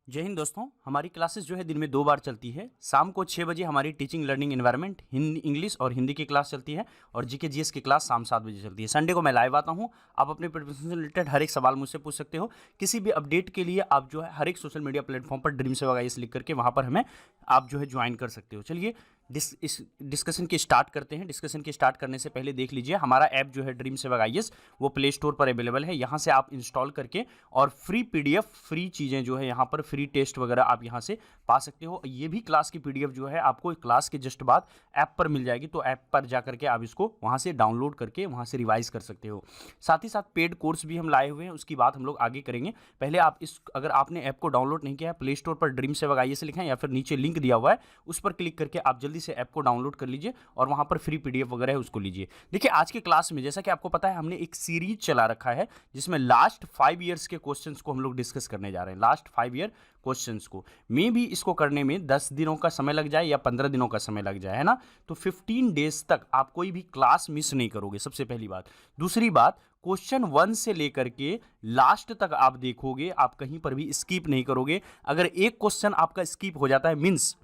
जय हिंद दोस्तों। हमारी क्लासेस जो है दिन में 2 बार चलती है। शाम को 6 बजे हमारी teaching learning environment Hindi English और हिंदी की क्लास चलती है और जीके जीएस की क्लास शाम 7 बजे चलती है। संडे को मैं लाइव आता हूं। आप अपने प्रिपरेशन से रिलेटेड हर एक सवाल मुझसे पूछ सकते हो। किसी भी अपडेट के लिए आप जो है हर एक सोशल मीडिया प्लेटफॉर्म पर ड्रीम सेवा आईएएस लिख करके वहां पर हमें आप जो है ज्वाइन कर सकते हो। चलिए इस डिस्कशन की स्टार्ट करते हैं। डिस्कशन की स्टार्ट करने से पहले देख लीजिए हमारा ऐप जो है ड्रीम सेवा आईएएस वो प्ले स्टोर पर अवेलेबल है। यहाँ से आप इंस्टॉल करके और फ्री पीडीएफ फ्री चीज़ें जो है यहाँ पर फ्री टेस्ट वगैरह आप यहाँ से पा सकते हो। ये भी क्लास की पीडीएफ जो है आपको क्लास के जस्ट बाद ऐप पर मिल जाएगी, तो ऐप पर जा करके आप इसको वहाँ से डाउनलोड करके वहाँ से रिवाइज कर सकते हो। साथ ही साथ पेड कोर्स भी हम लाए हुए हैं, उसकी बात हम लोग आगे करेंगे। पहले आप अगर आपने ऐप को डाउनलोड नहीं किया है, प्ले स्टोर पर ड्रीम सेवा आईएएस लिखा है या फिर नीचे लिंक दिया हुआ है उस पर क्लिक करके आप जल्दी से ऐप को डाउनलोड कर लीजिए और वहां पर फ्री पीडीएफ वगैरह है उसको लीजिए। देखिए आज के क्लास में जैसा कि आपको पता है हमने एक सीरीज चला रखा है जिसमें लास्ट 5 ईयर्स के क्वेश्चंस को हम लोग डिस्कस करने जा रहे हैं। लास्ट 5 ईयर क्वेश्चंस को मे भी इसको करने में 10 दिनों का समय लग जाए या 15 दिनों का समय लग जाए, है ना। तो 15 डेज तक आप कोई भी क्लास मिस नहीं करोगे, सबसे पहली बात। दूसरी बात, क्वेश्चन 1 से लेकर के लास्ट तक आप देखोगे, आप कहीं पर भी स्किप नहीं करोगे। अगर एक क्वेश्चन आपका स्किप हो जाता है मींस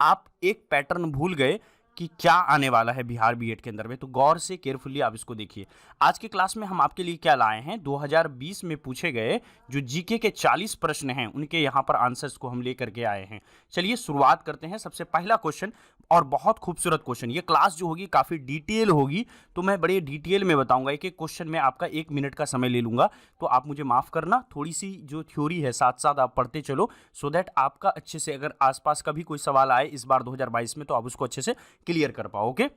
आप एक पैटर्न भूल गए कि क्या आने वाला है बिहार बीएड के अंदर में, तो गौर से केयरफुली आप इसको देखिए। आज के क्लास में हम आपके लिए क्या लाए हैं, 2020 में पूछे गए जो जीके के 40 प्रश्न हैं उनके यहाँ पर आंसर्स को हम लेकर के आए हैं। चलिए शुरुआत करते हैं। सबसे पहला क्वेश्चन और बहुत खूबसूरत क्वेश्चन। ये क्लास जो होगी काफ़ी डिटेल होगी, तो मैं बड़े डिटेल में बताऊंगा। एक एक क्वेश्चन में आपका 1 मिनट का समय ले लूंगा, तो आप मुझे माफ़ करना। थोड़ी सी जो थ्योरी है साथ साथ आप पढ़ते चलो, सो दैट आपका अच्छे से अगर आसपास का भी कोई सवाल आए इस बार 2022 में तो आप उसको अच्छे से क्लियर कर पाओ। ओके,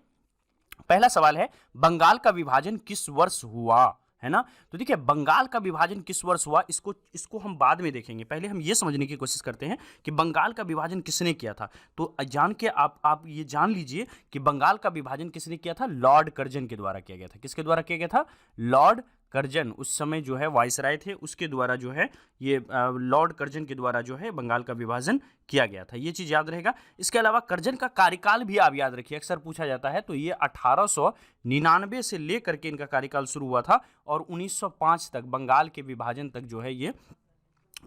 पहला सवाल है बंगाल का विभाजन किस वर्ष हुआ, है ना। तो देखिए बंगाल का विभाजन किस वर्ष हुआ, इसको हम बाद में देखेंगे। पहले हम ये समझने की कोशिश करते हैं कि बंगाल का विभाजन किसने किया था। तो जान के आप ये जान लीजिए कि बंगाल का विभाजन किसने किया था, लॉर्ड कर्जन के द्वारा किया गया था। किसके द्वारा किया गया था, लॉर्ड कर्जन। उस समय जो है वायसराय थे, उसके द्वारा जो है ये लॉर्ड कर्जन के द्वारा जो है बंगाल का विभाजन किया गया था। ये चीज़ याद रहेगा। इसके अलावा कर्जन का कार्यकाल भी आप याद रखिए, अक्सर पूछा जाता है। तो ये 1899 से लेकर के इनका कार्यकाल शुरू हुआ था और 1905 तक बंगाल के विभाजन तक जो है ये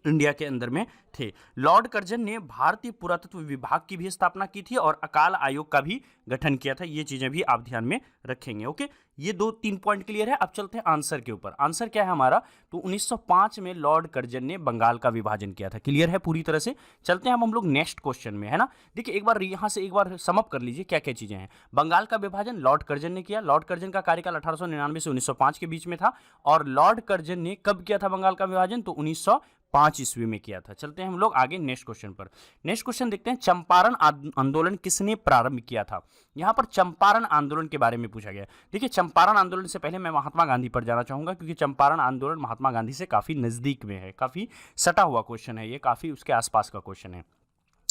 इंडिया के अंदर में थे। लॉर्ड कर्जन ने भारतीय पुरातत्व विभाग की भी स्थापना की थी और अकाल आयोग का भी गठन किया था। ये चीजें भी आप ध्यान में रखेंगे। ओके, ये 2-3 पॉइंट क्लियर है। अब चलते हैं आंसर के ऊपर। आंसर क्या है हमारा, तो 1905 में लॉर्ड कर्जन ने बंगाल का विभाजन किया था। क्लियर है पूरी तरह से। चलते हैं हम लोग नेक्स्ट क्वेश्चन में, है ना। देखिए एक बार यहाँ से एक बार समअप कर लीजिए क्या क्या चीजें हैं। बंगाल का विभाजन लॉर्ड कर्जन ने किया। लॉर्ड कर्जन का कार्यकाल 1899 से 1905 के बीच में था। और लॉर्ड कर्जन ने कब किया था बंगाल का विभाजन, तो 1905 ईस्वी में किया था। चलते हैं हम लोग आगे नेक्स्ट क्वेश्चन पर। नेक्स्ट क्वेश्चन देखते हैं, चंपारण आंदोलन किसने प्रारंभ किया था। यहां पर चंपारण आंदोलन के बारे में पूछा गया। देखिए चंपारण आंदोलन से पहले मैं महात्मा गांधी पर जाना चाहूंगा, क्योंकि चंपारण आंदोलन महात्मा गांधी से काफी नजदीक में है, काफी सटा हुआ क्वेश्चन है ये, काफी उसके आसपास का क्वेश्चन है।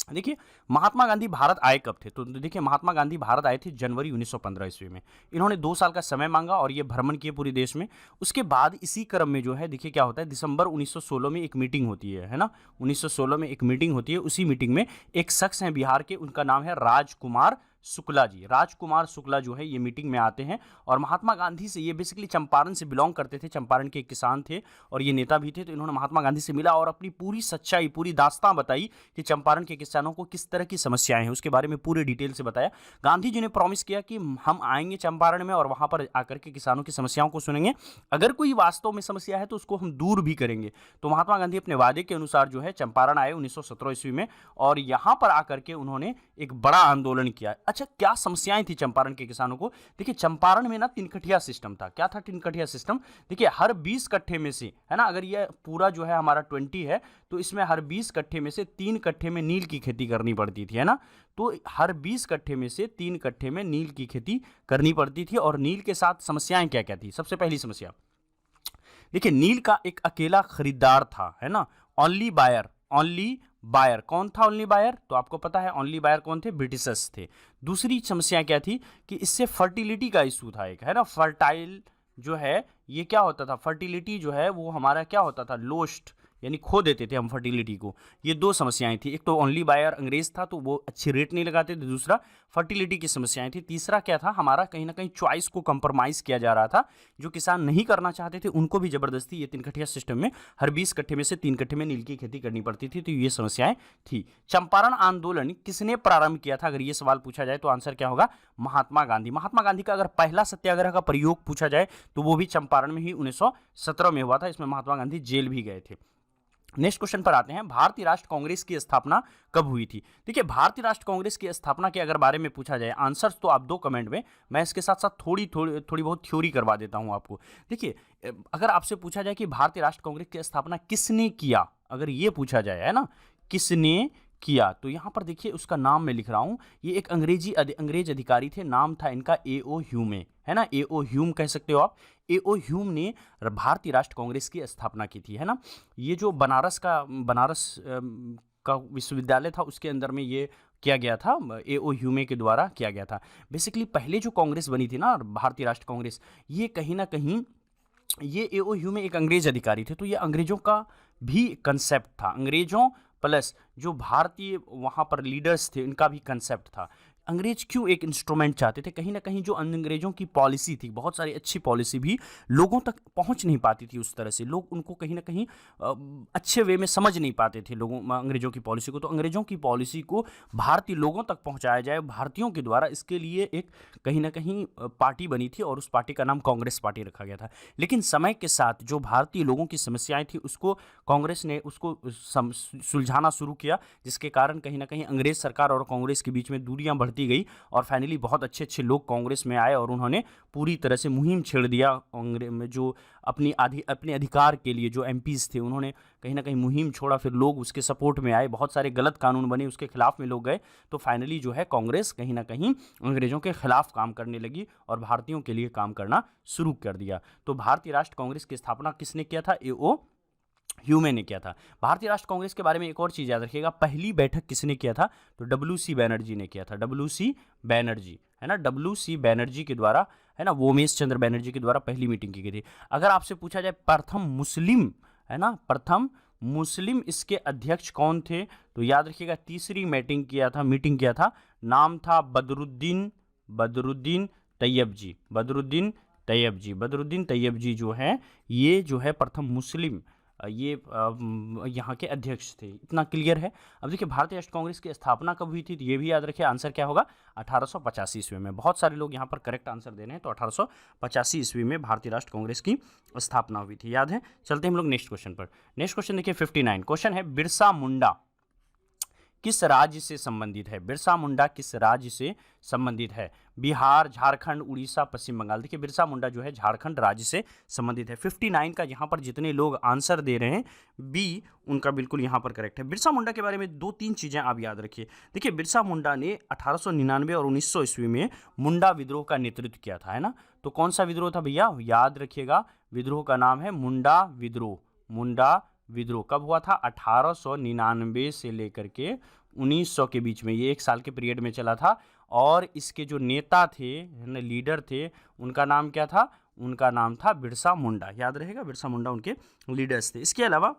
देखिए महात्मा गांधी भारत आए कब थे, तो देखिए महात्मा गांधी भारत आए थे जनवरी 1915 ईस्वी में। इन्होंने 2 साल का समय मांगा और ये भ्रमण किए पूरे देश में। उसके बाद इसी क्रम में जो है देखिए क्या होता है, दिसंबर 1916 में एक मीटिंग होती है ना। 1916 में एक मीटिंग होती है। उसी मीटिंग में एक शख्स हैं बिहार के, उनका नाम है राजकुमार शुक्ला जी। राजकुमार शुक्ला जो है ये मीटिंग में आते हैं और महात्मा गांधी से, ये बेसिकली चंपारण से बिलोंग करते थे, चंपारण के किसान थे और ये नेता भी थे। तो इन्होंने महात्मा गांधी से मिला और अपनी पूरी सच्चाई, पूरी दास्तां बताई कि चंपारण के किसानों को किस तरह की समस्याएं हैं, उसके बारे में पूरे डिटेल से बताया। गांधी जी ने प्रॉमिस किया कि हम आएंगे चंपारण में और वहां पर आकर के किसानों की समस्याओं को सुनेंगे। अगर कोई वास्तव में समस्या है तो उसको हम दूर भी करेंगे। तो महात्मा गांधी अपने वादे के अनुसार जो है चंपारण आए 1917 ईस्वी में और यहां पर आकर के उन्होंने एक बड़ा आंदोलन किया। अच्छा, क्या समस्याएं थी चंपारण के किसानों को। देखिए चंपारण में ना 3 कठिया सिस्टम था। क्या था 3 कठिया सिस्टम, देखिए हर 20 कट्ठे में से, है ना, अगर ये पूरा जो है हमारा 20 है तो इसमें हर 20 कट्ठे में से 3 कट्ठे में नील की खेती करनी पड़ती थी, है ना। तो हर 20 कट्ठे में से 3 कट्ठे में नील की खेती करनी पड़ती थी। और नील के साथ समस्याएं क्या क्या थी। सबसे पहली समस्या देखिए, नील का एक अकेला खरीदार था, है ना, ओनली बायर। ओनली बायर कौन था, ओनली बायर, तो आपको पता है ओनली बायर कौन थे, ब्रिटिशर्स थे। दूसरी समस्या क्या थी कि इससे फर्टिलिटी का इशू था एक, है ना। फर्टाइल जो है ये क्या होता था, फर्टिलिटी जो है वो हमारा क्या होता था, लोस्ट, यानी खो देते थे हम फर्टिलिटी को। ये दो समस्याएं थी, एक तो ओनली बायर अंग्रेज था तो वो अच्छे रेट नहीं लगाते थे, दूसरा फर्टिलिटी की समस्याएं थी, तीसरा क्या था, हमारा कहीं ना कहीं चॉइस को कंप्रोमाइज़ किया जा रहा था। जो किसान नहीं करना चाहते थे उनको भी ज़बरदस्ती ये 3 कट्ठिया सिस्टम में हर 20 कट्ठे में से 3 कट्ठे में नील की खेती करनी पड़ती थी, तो ये समस्याएं थी। चंपारण आंदोलन किसने प्रारंभ किया था, अगर ये सवाल पूछा जाए तो आंसर क्या होगा, महात्मा गांधी। महात्मा गांधी का अगर पहला सत्याग्रह का प्रयोग पूछा जाए तो वो भी चंपारण में ही 1917 में हुआ था। इसमें महात्मा गांधी जेल भी गए थे। नेक्स्ट क्वेश्चन पर आते हैं, भारतीय राष्ट्र कांग्रेस की स्थापना कब हुई थी। देखिए, भारतीय राष्ट्र कांग्रेस की स्थापना के अगर बारे में पूछा जाए, आंसर्स तो आप दो कमेंट में, मैं इसके साथ साथ थोड़ी बहुत थ्योरी करवा देता हूं आपको। देखिए, अगर आपसे पूछा जाए कि भारतीय राष्ट्र कांग्रेस की स्थापना किसने किया, अगर ये पूछा जाए, है ना, किसने किया, तो यहाँ पर देखिए उसका नाम मैं लिख रहा हूँ। ये एक अंग्रेज अधिकारी थे, नाम था इनका ए.ओ. ह्यूमे, है ना, ए.ओ. ह्यूम कह सकते हो आप। ए.ओ. ह्यूम ने भारतीय राष्ट्र कांग्रेस की स्थापना की थी, है ना। ये जो बनारस का विश्वविद्यालय था उसके अंदर में ये किया गया था, ए.ओ. ह्यूमे के द्वारा किया गया था। बेसिकली पहले जो कांग्रेस बनी थी ना, भारतीय राष्ट्र कांग्रेस, ये कहीं ना कहीं ये ए.ओ. ह्यूमे एक अंग्रेज अधिकारी थे, तो ये अंग्रेजों का भी कंसेप्ट था, अंग्रेजों प्लस जो भारतीय वहाँ पर लीडर्स थे इनका भी कंसेप्ट था। अंग्रेज क्यों एक इंस्ट्रूमेंट चाहते थे, कहीं ना कहीं जो अंग्रेजों की पॉलिसी थी, बहुत सारी अच्छी पॉलिसी भी लोगों तक पहुंच नहीं पाती थी उस तरह से, लोग उनको कहीं ना कहीं अच्छे वे में समझ नहीं पाते थे लोगों अंग्रेजों की पॉलिसी को। तो अंग्रेजों की पॉलिसी को भारतीय लोगों तक पहुंचाया जाए भारतीयों के द्वारा, इसके लिए एक कहीं ना कहीं पार्टी बनी थी और उस पार्टी का नाम कांग्रेस पार्टी रखा गया था। लेकिन समय के साथ जो भारतीय लोगों की समस्याएं थी उसको कांग्रेस ने उसको सुलझाना शुरू किया, जिसके कारण कहीं ना कहीं अंग्रेज सरकार और कांग्रेस के बीच में दूरियां बढ़ती गई और फाइनली बहुत अच्छे अच्छे लोग कांग्रेस में आए और उन्होंने पूरी तरह से मुहिम छेड़ दिया कांग्रेस में, जो अपने अधिकार के लिए जो एमपीज थे उन्होंने कहीं ना कहीं मुहिम छोड़ा, फिर लोग उसके सपोर्ट में आए, बहुत सारे गलत कानून बने उसके खिलाफ में लोग गए, तो फाइनली जो है कांग्रेस कहीं ना कहीं अंग्रेजों के खिलाफ काम करने लगी और भारतीयों के लिए काम करना शुरू कर दिया। तो भारतीय राष्ट्र कांग्रेस की स्थापना किसने किया था, ए.ओ. ह्यूमे ने किया था। भारतीय राष्ट्र कांग्रेस के बारे में एक और चीज याद रखिएगा, पहली बैठक किसने किया था, तो डब्ल्यू.सी. बैनर्जी ने किया था, डब्ल्यू.सी. बैनर्जी, है ना, डब्ल्यू.सी. बैनर्जी के द्वारा, है ना, वोमेश चंद्र बैनर्जी के द्वारा पहली मीटिंग की गई थी। अगर आपसे पूछा जाए प्रथम मुस्लिम, है ना, प्रथम मुस्लिम इसके अध्यक्ष कौन थे, तो याद रखिएगा तीसरी मीटिंग किया था, नाम था बदरुद्दीन तैयब जी, बदरुद्दीन तैयब जी जो है, ये जो है प्रथम मुस्लिम ये यहाँ के अध्यक्ष थे। इतना क्लियर है। अब देखिए भारतीय राष्ट्र कांग्रेस की स्थापना कब हुई थी, तो ये भी याद रखिए, आंसर क्या होगा, 1885 ईस्वी में। बहुत सारे लोग यहाँ पर करेक्ट आंसर दे रहे हैं, तो 1885 ईस्वी में भारतीय राष्ट्र कांग्रेस की स्थापना हुई थी, याद है। चलते हैं हम लोग नेक्स्ट क्वेश्चन पर। नेक्स्ट क्वेश्चन देखिए 59 क्वेश्चन है, बिरसा मुंडा किस राज्य से संबंधित है, बिरसा मुंडा किस राज्य से संबंधित है, बिहार, झारखंड, उड़ीसा, पश्चिम बंगाल। देखिए बिरसा मुंडा जो है झारखंड राज्य से संबंधित है। 59 का यहाँ पर जितने लोग आंसर दे रहे हैं बी, उनका बिल्कुल यहाँ पर करेक्ट है। बिरसा मुंडा के बारे में 2-3 चीज़ें आप याद रखिए। देखिए बिरसा मुंडा ने 1899 और 1900 ईस्वी में मुंडा विद्रोह का नेतृत्व किया था, है ना। तो कौन सा विद्रोह था भैया, याद रखिएगा, विद्रोह का नाम है मुंडा विद्रोह। मुंडा विद्रोह कब हुआ था, 1899 से लेकर के 1900 के बीच में, ये 1 साल के पीरियड में चला था। और इसके जो नेता थे, लीडर थे, उनका नाम क्या था, उनका नाम था बिरसा मुंडा, याद रहेगा, बिरसा मुंडा उनके लीडर्स थे। इसके अलावा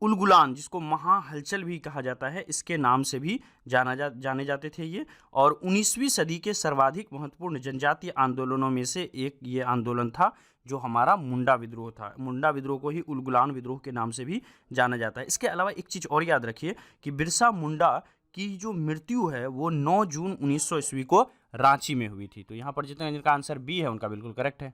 उलगुलान, जिसको महाहलचल भी कहा जाता है, इसके नाम से भी जाने जाते थे ये। और 19वीं सदी के सर्वाधिक महत्वपूर्ण जनजातीय आंदोलनों में से एक ये आंदोलन था जो हमारा मुंडा विद्रोह था। मुंडा विद्रोह को ही उलगुलान विद्रोह के नाम से भी जाना जाता है। इसके अलावा एक चीज़ और याद रखिए कि बिरसा मुंडा की जो मृत्यु है वो 9 जून 1900 ईस्वी को रांची में हुई थी। तो यहाँ पर जिनका आंसर बी है उनका बिल्कुल करेक्ट है।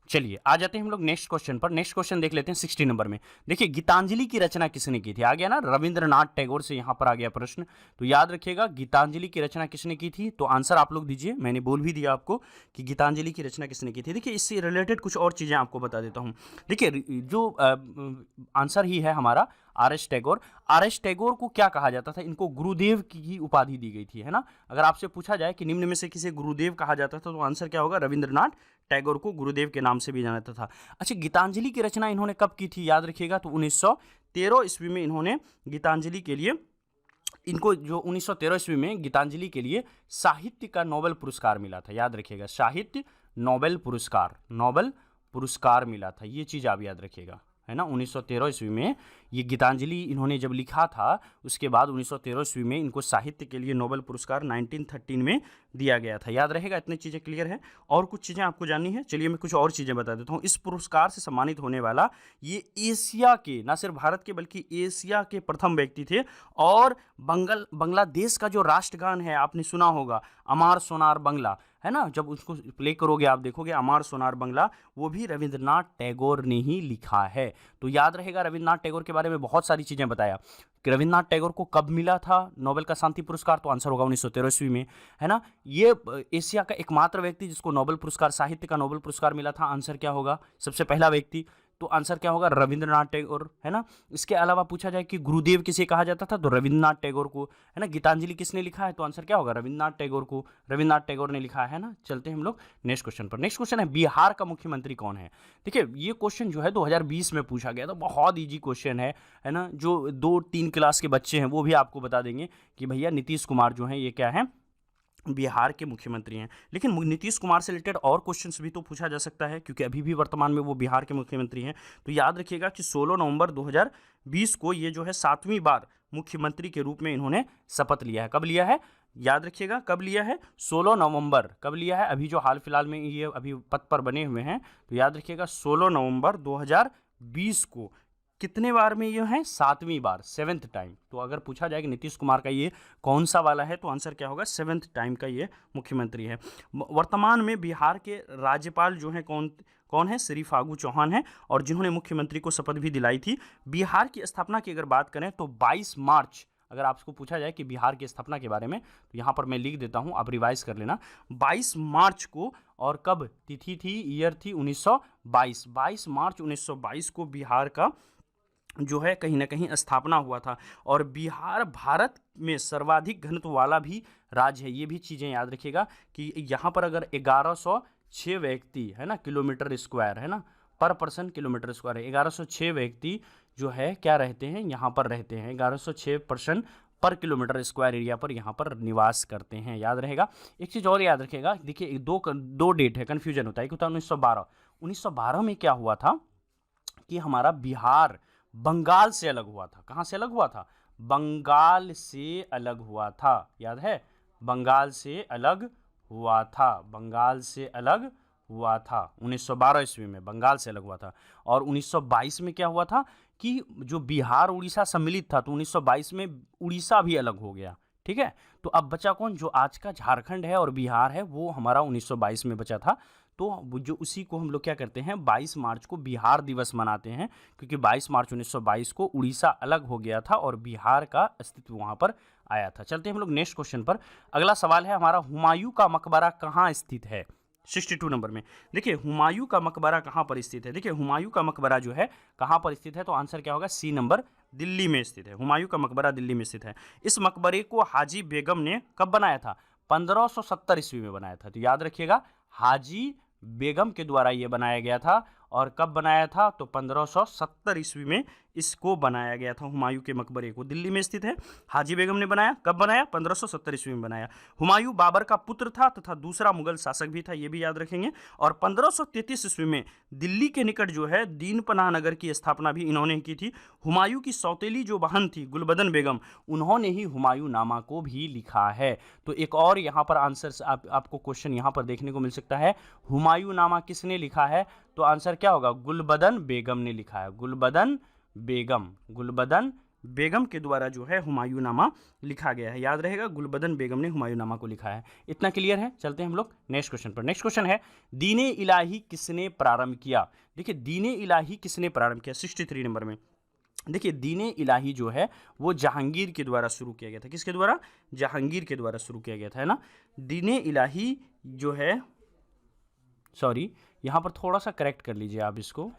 चलिए आ जाते हैं हम लोग नेक्स्ट क्वेश्चन पर। नेक्स्ट क्वेश्चन देख लेते हैं 60 नंबर में। देखिए गीतांजलि की रचना किसने की थी, आ गया ना, रविंद्रनाथ टैगोर से यहाँ पर आ गया प्रश्न। तो याद रखिएगा गीतांजलि की रचना किसने की थी, तो आंसर आप लोग दीजिए। मैंने बोल भी दिया आपको कि गीतांजलि की रचना किसने की थी। देखिए इससे रिलेटेड कुछ और चीज़ें आपको बता देता हूँ। देखिए जो आंसर ही है हमारा आर.एस. टैगोर। आर.एस. टैगोर को क्या कहा जाता था, इनको गुरुदेव की उपाधि दी गई थी, है ना। अगर आपसे पूछा जाए कि निम्न में से किसे गुरुदेव कहा जाता था, तो आंसर क्या होगा, रविंद्रनाथ टैगोर को गुरुदेव के नाम से भी जाना जाता था। अच्छा, गीतांजलि की रचना इन्होंने कब की थी, याद रखिएगा, तो 1913 ईस्वी में इन्होंने गीतांजलि के लिए, इनको जो 1913 ईस्वी में गीतांजलि के लिए साहित्य का नोबेल पुरस्कार मिला था, याद रखिएगा, साहित्य नोबेल पुरस्कार मिला था, ये चीज़ आप याद रखिएगा, है ना, 1913 ईस्वी में ये गीतांजलि इन्होंने जब लिखा था, उसके बाद 1913 ईस्वी में इनको साहित्य के लिए नोबेल पुरस्कार 1913 में दिया गया था। याद रहेगा, इतनी चीज़ें क्लियर है। और कुछ चीज़ें आपको जाननी है, चलिए मैं कुछ और चीज़ें बता देता हूँ। इस पुरस्कार से सम्मानित होने वाला ये एशिया के, ना सिर्फ भारत के बल्कि एशिया के प्रथम व्यक्ति थे। और बांग्लादेश का जो राष्ट्रगान है आपने सुना होगा, अमार सोनार बंगला, है ना, जब उसको प्ले करोगे आप देखोगे अमार सोनार बंगला, वो भी रविंद्रनाथ टैगोर ने ही लिखा है। तो याद रहेगा, रविंद्रनाथ टैगोर के बारे में बहुत सारी चीज़ें बताया कि रविंद्रनाथ टैगोर को कब मिला था नोबेल का शांति पुरस्कार, तो आंसर होगा 1913 ईस्वी में, है ना। ये एशिया का एकमात्र व्यक्ति जिसको नोबेल पुरस्कार, साहित्य का नोबेल पुरस्कार मिला था, आंसर क्या होगा, सबसे पहला व्यक्ति, तो आंसर क्या होगा, रविंद्रनाथ टैगोर, है ना। इसके अलावा पूछा जाए कि गुरुदेव किसे कहा जाता था, तो रविंद्रनाथ टैगोर को, है ना। गीतांजलि किसने लिखा है, तो आंसर क्या होगा, रविंद्रनाथ टैगोर को, रविंद्रनाथ टैगोर ने लिखा है ना। चलते हैं हम लोग नेक्स्ट क्वेश्चन पर। नेक्स्ट क्वेश्चन है, बिहार का मुख्यमंत्री कौन है। देखिए ये क्वेश्चन जो है 2020 में पूछा गया था, बहुत ईजी क्वेश्चन है ना। जो 2-3 क्लास के बच्चे हैं वो भी आपको बता देंगे कि भैया नीतीश कुमार जो है ये क्या है, बिहार के मुख्यमंत्री हैं। लेकिन नीतीश कुमार से रिलेटेड और क्वेश्चंस भी तो पूछा जा सकता है, क्योंकि अभी भी वर्तमान में वो बिहार के मुख्यमंत्री हैं। तो याद रखिएगा कि 16 नवंबर 2020 को ये जो है 7वीं बार मुख्यमंत्री के रूप में इन्होंने शपथ लिया है। कब लिया है, याद रखिएगा, कब लिया है, 16 नवंबर। कब लिया है, अभी जो हाल फिलहाल में ये अभी पद पर बने हुए हैं, तो याद रखिएगा 16 नवंबर 2020 को। कितने बार में ये है, 7वीं बार, 7th टाइम। तो अगर पूछा जाए कि नीतीश कुमार का ये कौन सा वाला है, तो आंसर क्या होगा, 7th टाइम का ये मुख्यमंत्री है। वर्तमान में बिहार के राज्यपाल जो हैं कौन है, श्री फागू चौहान है, और जिन्होंने मुख्यमंत्री को शपथ भी दिलाई थी। बिहार की स्थापना की अगर बात करें तो 22 मार्च, अगर आपको पूछा जाए कि बिहार की स्थापना के बारे में, तो यहाँ पर मैं लिख देता हूँ, आप रिवाइज कर लेना, 22 मार्च को। और कब तिथि थी, ईयर थी 1922, 22 मार्च 1922 को बिहार का जो है कहीं ना कहीं स्थापना हुआ था। और बिहार भारत में सर्वाधिक घनत्व वाला भी राज्य है। ये भी चीज़ें याद रखिएगा कि यहाँ पर अगर 1106 व्यक्ति, है ना, किलोमीटर स्क्वायर, है ना, पर पर्सन किलोमीटर स्क्वायर है, 1106 व्यक्ति जो है क्या रहते हैं, यहाँ पर रहते हैं, 1106 पर्सन पर किलोमीटर स्क्वायर एरिया पर यहाँ पर निवास करते हैं। याद रहेगा। एक चीज़ और याद रखिएगा, देखिए दो डेट है, कन्फ्यूजन होता है। एक होता है 1912 में क्या हुआ था कि हमारा बिहार बंगाल से अलग हुआ था। कहाँ से अलग हुआ था, बंगाल से अलग हुआ था। याद है, बंगाल से अलग हुआ था, बंगाल से अलग हुआ था 1912 ईस्वी में, बंगाल से अलग हुआ था। और 1922 में क्या हुआ था कि जो बिहार उड़ीसा सम्मिलित था, तो 1922 में उड़ीसा भी अलग हो गया। ठीक है, तो अब बचा कौन, जो आज का झारखंड है और बिहार है, वो हमारा 1922 में बचा था। तो जो उसी को हम लोग क्या करते हैं, 22 मार्च को बिहार दिवस मनाते हैं, क्योंकि 22 मार्च 1922 को उड़ीसा अलग हो गया था और बिहार का अस्तित्व वहाँ पर आया था। चलते हैं हम लोग नेक्स्ट क्वेश्चन पर। अगला सवाल है हमारा, हुमायूं का मकबरा कहाँ स्थित है। 62 नंबर में देखिए, हुमायूं का मकबरा कहाँ पर स्थित है। देखिए हुमायूं का मकबरा जो है कहाँ पर स्थित है, तो आंसर क्या होगा, सी नंबर, दिल्ली में स्थित है। हुमायूं का मकबरा दिल्ली में स्थित है। इस मकबरे को हाजी बेगम ने कब बनाया था, 1570 ईस्वी में बनाया था। तो याद रखिएगा, हाजी बेगम के द्वारा ये बनाया गया था। और कब बनाया था, तो 1570 ईस्वी में इसको बनाया गया था। हुमायूं के मकबरे को, दिल्ली में स्थित है, हाजी बेगम ने बनाया। कब बनाया, 1570 ईस्वी में बनाया। हुमायूं बाबर का पुत्र था तथा दूसरा मुगल शासक भी था, ये भी याद रखेंगे। और 1533 ईस्वी में दिल्ली के निकट जो है दीनपनाह नगर की स्थापना भी इन्होंने की थी। हुमायूं की सौतेली जो बहन थी गुलबदन बेगम, उन्होंने ही हुमायूं नामा को भी लिखा है। तो एक और यहाँ पर आंसर आपको क्वेश्चन यहाँ पर देखने को मिल सकता है, हुमायूं नामा किसने लिखा है, तो आंसर क्या होगा, गुलबदन बेगम ने लिखा है। गुलबदन बेगम के द्वारा जो है हुमायूं नामा लिखा गया है। याद रहेगा, गुलबदन बेगम ने हुमायूं नामा को लिखा है। इतना क्लियर है। चलते हैं हम लोग नेक्स्ट क्वेश्चन पर। नेक्स्ट क्वेश्चन है, दीने इलाही किसने प्रारंभ किया। देखिए दीने इलाही किसने प्रारंभ किया, 63 नंबर में। देखिए दीने इलाही जो है वो जहांगीर के द्वारा शुरू किया गया था। किसके द्वारा, जहांगीर के द्वारा शुरू किया गया था, है ना। दीने इलाही जो है, सॉरी यहाँ पर थोड़ा सा करेक्ट कर लीजिए आप इसको।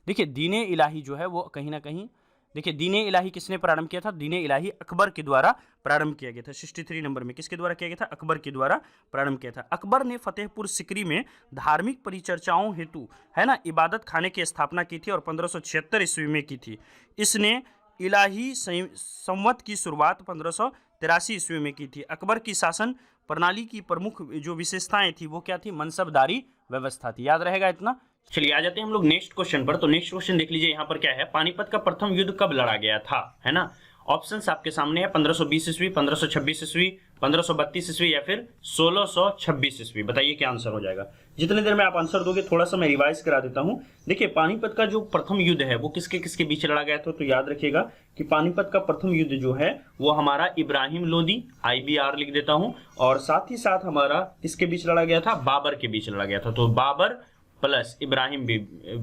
देखिए दीने इलाही जो है वो कहीं ना कहीं, देखिए दीने इलाही किसने प्रारंभ किया था, दीने इलाही अकबर के द्वारा प्रारंभ किया गया था। 63 नंबर में किसके द्वारा किया गया था, अकबर के द्वारा प्रारंभ किया था। अकबर ने फतेहपुर सिकरी में धार्मिक परिचर्चाओं हेतु, है ना, इबादत खाने की स्थापना की थी और 1576 ईस्वी में की थी। इसने इलाही संवत की शुरुआत 1583 ईस्वी में की थी। अकबर की शासन प्रणाली की प्रमुख जो विशेषताएं थी वो क्या थी, मनसबदारी व्यवस्था थी। याद रहेगा इतना, चलिए आ जाते हैं हम लोग नेक्स्ट क्वेश्चन पर। तो नेक्स्ट क्वेश्चन देख लीजिए, यहाँ पर क्या है, पानीपत का प्रथम युद्ध कब लड़ा गया था, है ना। ऑप्शंस आपके सामने है, 1520 ईस्वी, 1526 ईस्वी, 1532 ईस्वी या फिर 1626 ईस्वी। बताइए क्या आंसर हो जाएगा। जितने देर में आप आंसर दोगे थोड़ा सा मैं रिवाइज करा देता हूं। देखिए पानीपत का जो प्रथम युद्ध है वो किसके किसके बीच लड़ा गया था, तो याद रखिएगा कि पानीपत का प्रथम युद्ध जो है वो हमारा इब्राहिम लोदी, IBR लिख देता हूं, और साथ ही साथ हमारा किसके बीच लड़ा गया था, बाबर के बीच लड़ा गया था। तो बाबर प्लस इब्राहिम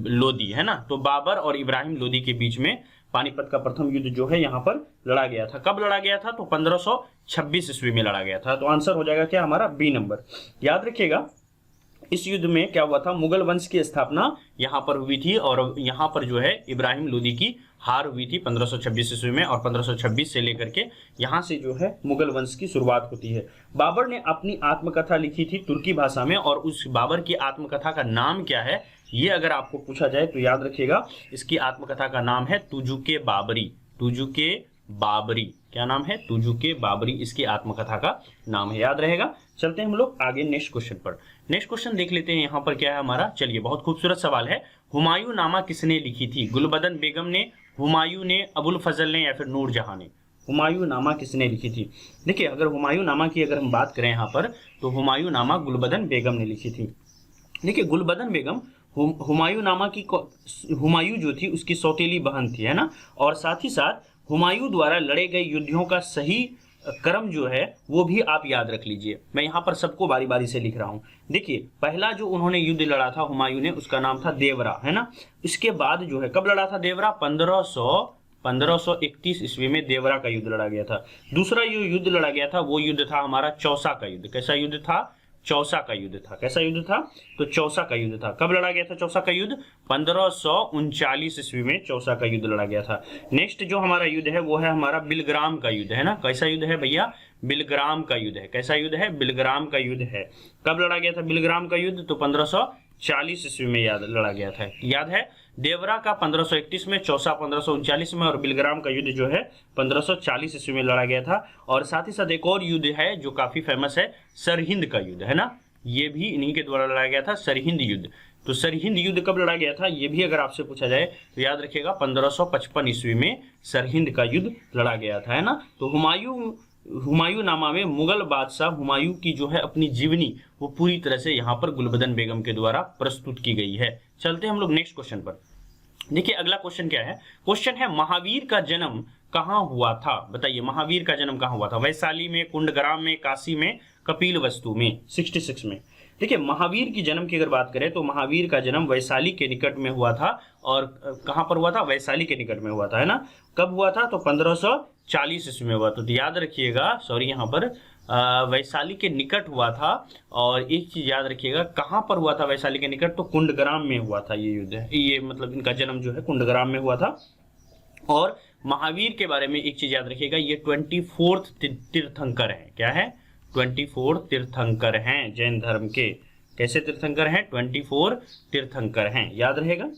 लोदी, है ना। तो बाबर और इब्राहिम लोदी के बीच में पानीपत का प्रथम युद्ध जो है यहाँ पर लड़ा गया था। कब लड़ा गया था, तो 1526 ईस्वी में लड़ा गया था। तो आंसर हो जाएगा क्या हमारा, बी नंबर। याद रखिएगा इस युद्ध में क्या हुआ था, मुगल वंश की स्थापना यहाँ पर हुई थी, और यहाँ पर जो है इब्राहिम लोदी की हार हुई थी 1526 ईस्वी में, और 1526 से लेकर के यहाँ से जो है मुगल वंश की शुरुआत होती है। बाबर ने अपनी आत्मकथा लिखी थी तुर्की भाषा में, और उस बाबर की आत्मकथा का नाम क्या है, ये अगर आपको पूछा जाए तो याद रखिएगा इसकी आत्मकथा का नाम है तुजुके बाबरी। तुजुके बाबरी, क्या नाम है, तुजुके बाबरी इसकी आत्मकथा का नाम है, याद रहेगा। चलते हैं हम लोग आगे नेक्स्ट क्वेश्चन पर। नेक्स्ट क्वेश्चन देख लेते हैं यहाँ पर क्या है हमारा। चलिए बहुत खूबसूरत सवाल है, हुमायूं नामा किसने लिखी थी, गुलबदन बेगम ने, हुमायूं ने, अबुल फजल ने या फिर नूरजहां ने। हुमायूं नामा किसने लिखी थी। देखिए अगर हुमायूं नामा की अगर हम बात करें यहाँ पर, तो हुमायूं नामा गुलबदन बेगम ने लिखी थी। देखिए गुलबदन बेगम हुमायूं नामा की, हुमायूं जो थी उसकी सौतेली बहन थी, है ना। और साथ ही साथ हुमायूं द्वारा लड़े गए युद्धों का सही क्रम जो है वो भी आप याद रख लीजिए। मैं यहाँ पर सबको बारी बारी से लिख रहा हूँ। देखिए पहला जो उन्होंने युद्ध लड़ा था हुमायूं ने, उसका नाम था देवरा, है ना। इसके बाद जो है कब लड़ा था देवरा, 1531 ईस्वी में देवरा का युद्ध लड़ा गया था। दूसरा जो युद्ध लड़ा गया था वो युद्ध था हमारा चौसा का युद्ध। कैसा युद्ध था, चौसा का युद्ध था। कैसा युद्ध था, तो चौसा का युद्ध था। कब लड़ा गया था चौसा का युद्ध, 1539 ईस्वी में चौसा का युद्ध लड़ा गया था। नेक्स्ट जो हमारा युद्ध है वो है हमारा बिलग्राम का युद्ध, है ना। कैसा युद्ध है भैया, बिलग्राम का युद्ध है। कैसा युद्ध है, बिलग्राम का युद्ध है। कब लड़ा गया था बिलग्राम का युद्ध, तो 1540 ईस्वी में लड़ा गया था, याद है। देवरा का 1531 में, चौसा 1539 में, और बिलग्राम का युद्ध जो है 1540 ईस्वी में लड़ा गया था। और साथ ही साथ एक और युद्ध है जो काफी फेमस है, सरहिंद का युद्ध, है ना। ये भी इन्हीं के द्वारा लड़ा गया था, सरहिंद युद्ध। तो सरहिंद युद्ध कब लड़ा गया था, ये भी अगर आपसे पूछा जाए तो याद रखिएगा 1555 ईस्वी में सरहिंद का युद्ध लड़ा गया था, है ना। तो हुमायूं नामा में मुगल बादशाह हुमायूं की जो है अपनी जीवनी वो पूरी तरह से यहाँ पर गुलबदन बेगम के द्वारा प्रस्तुत की गई है। चलते हैं हम लोग नेक्स्ट क्वेश्चन पर। देखिए अगला क्वेश्चन क्या है, क्वेश्चन है महावीर का जन्म कहाँ हुआ था। बताइए महावीर का जन्म कहाँ हुआ था, वैशाली में, कुंडग्राम में, काशी में, कपिलवस्तु में, 66 में। देखिए महावीर की जन्म की अगर बात करें तो महावीर का जन्म वैशाली के निकट में हुआ था। और कहाँ पर हुआ था, वैशाली के निकट में हुआ था, है ना। कब हुआ था, तो 1540 ईस्वी में हुआ। तो याद रखिएगा, सॉरी यहाँ पर वैशाली के निकट हुआ था। और एक चीज याद रखिएगा, कहाँ पर हुआ था वैशाली के निकट, तो कुंडग्राम में हुआ था ये युद्ध, ये मतलब इनका जन्म जो है कुंडग्राम में हुआ था। और महावीर के बारे में एक चीज याद रखिएगा, ये 24th तीर्थंकर है। क्या है, 24 तीर्थंकर हैं जैन धर्म के। कैसे तीर्थंकर हैं, 24 तीर्थंकर हैं, याद रहेगा।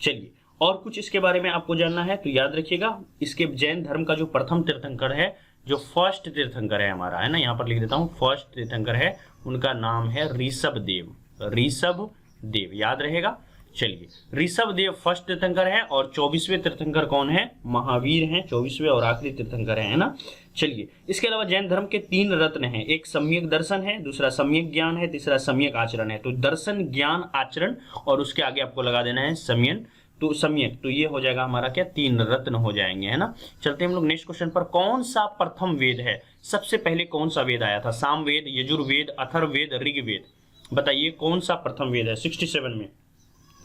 चलिए और कुछ इसके बारे में आपको जानना है तो याद रखिएगा, इसके जैन धर्म का जो प्रथम तीर्थंकर है, जो फर्स्ट तीर्थंकर है हमारा, है ना, यहाँ पर लिख देता हूँ, फर्स्ट तीर्थंकर है, उनका नाम है ऋषभ देव। ऋषभ देव, याद रहेगा। चलिए ऋषभ देव फर्स्ट तीर्थंकर है। और 24वें तीर्थंकर कौन है, महावीर हैं, 24वें और आखिरी तीर्थंकर है ना। चलिए इसके अलावा जैन धर्म के 3 रत्न हैं, एक सम्यक दर्शन है, दूसरा सम्यक ज्ञान है, तीसरा सम्यक आचरण है। तो दर्शन, ज्ञान, आचरण और उसके आगे आपको लगा देना है सम्यक। तो सम्यक, तो ये हो जाएगा हमारा क्या, 3 रत्न हो जाएंगे, है ना। चलते हैं हम लोग नेक्स्ट क्वेश्चन पर। कौन सा प्रथम वेद है, सबसे पहले कौन सा वेद आया था, सामवेद, यजुर्वेद, अथर्ववेद, ऋग्वेद। बताइए कौन सा प्रथम वेद है 67 में।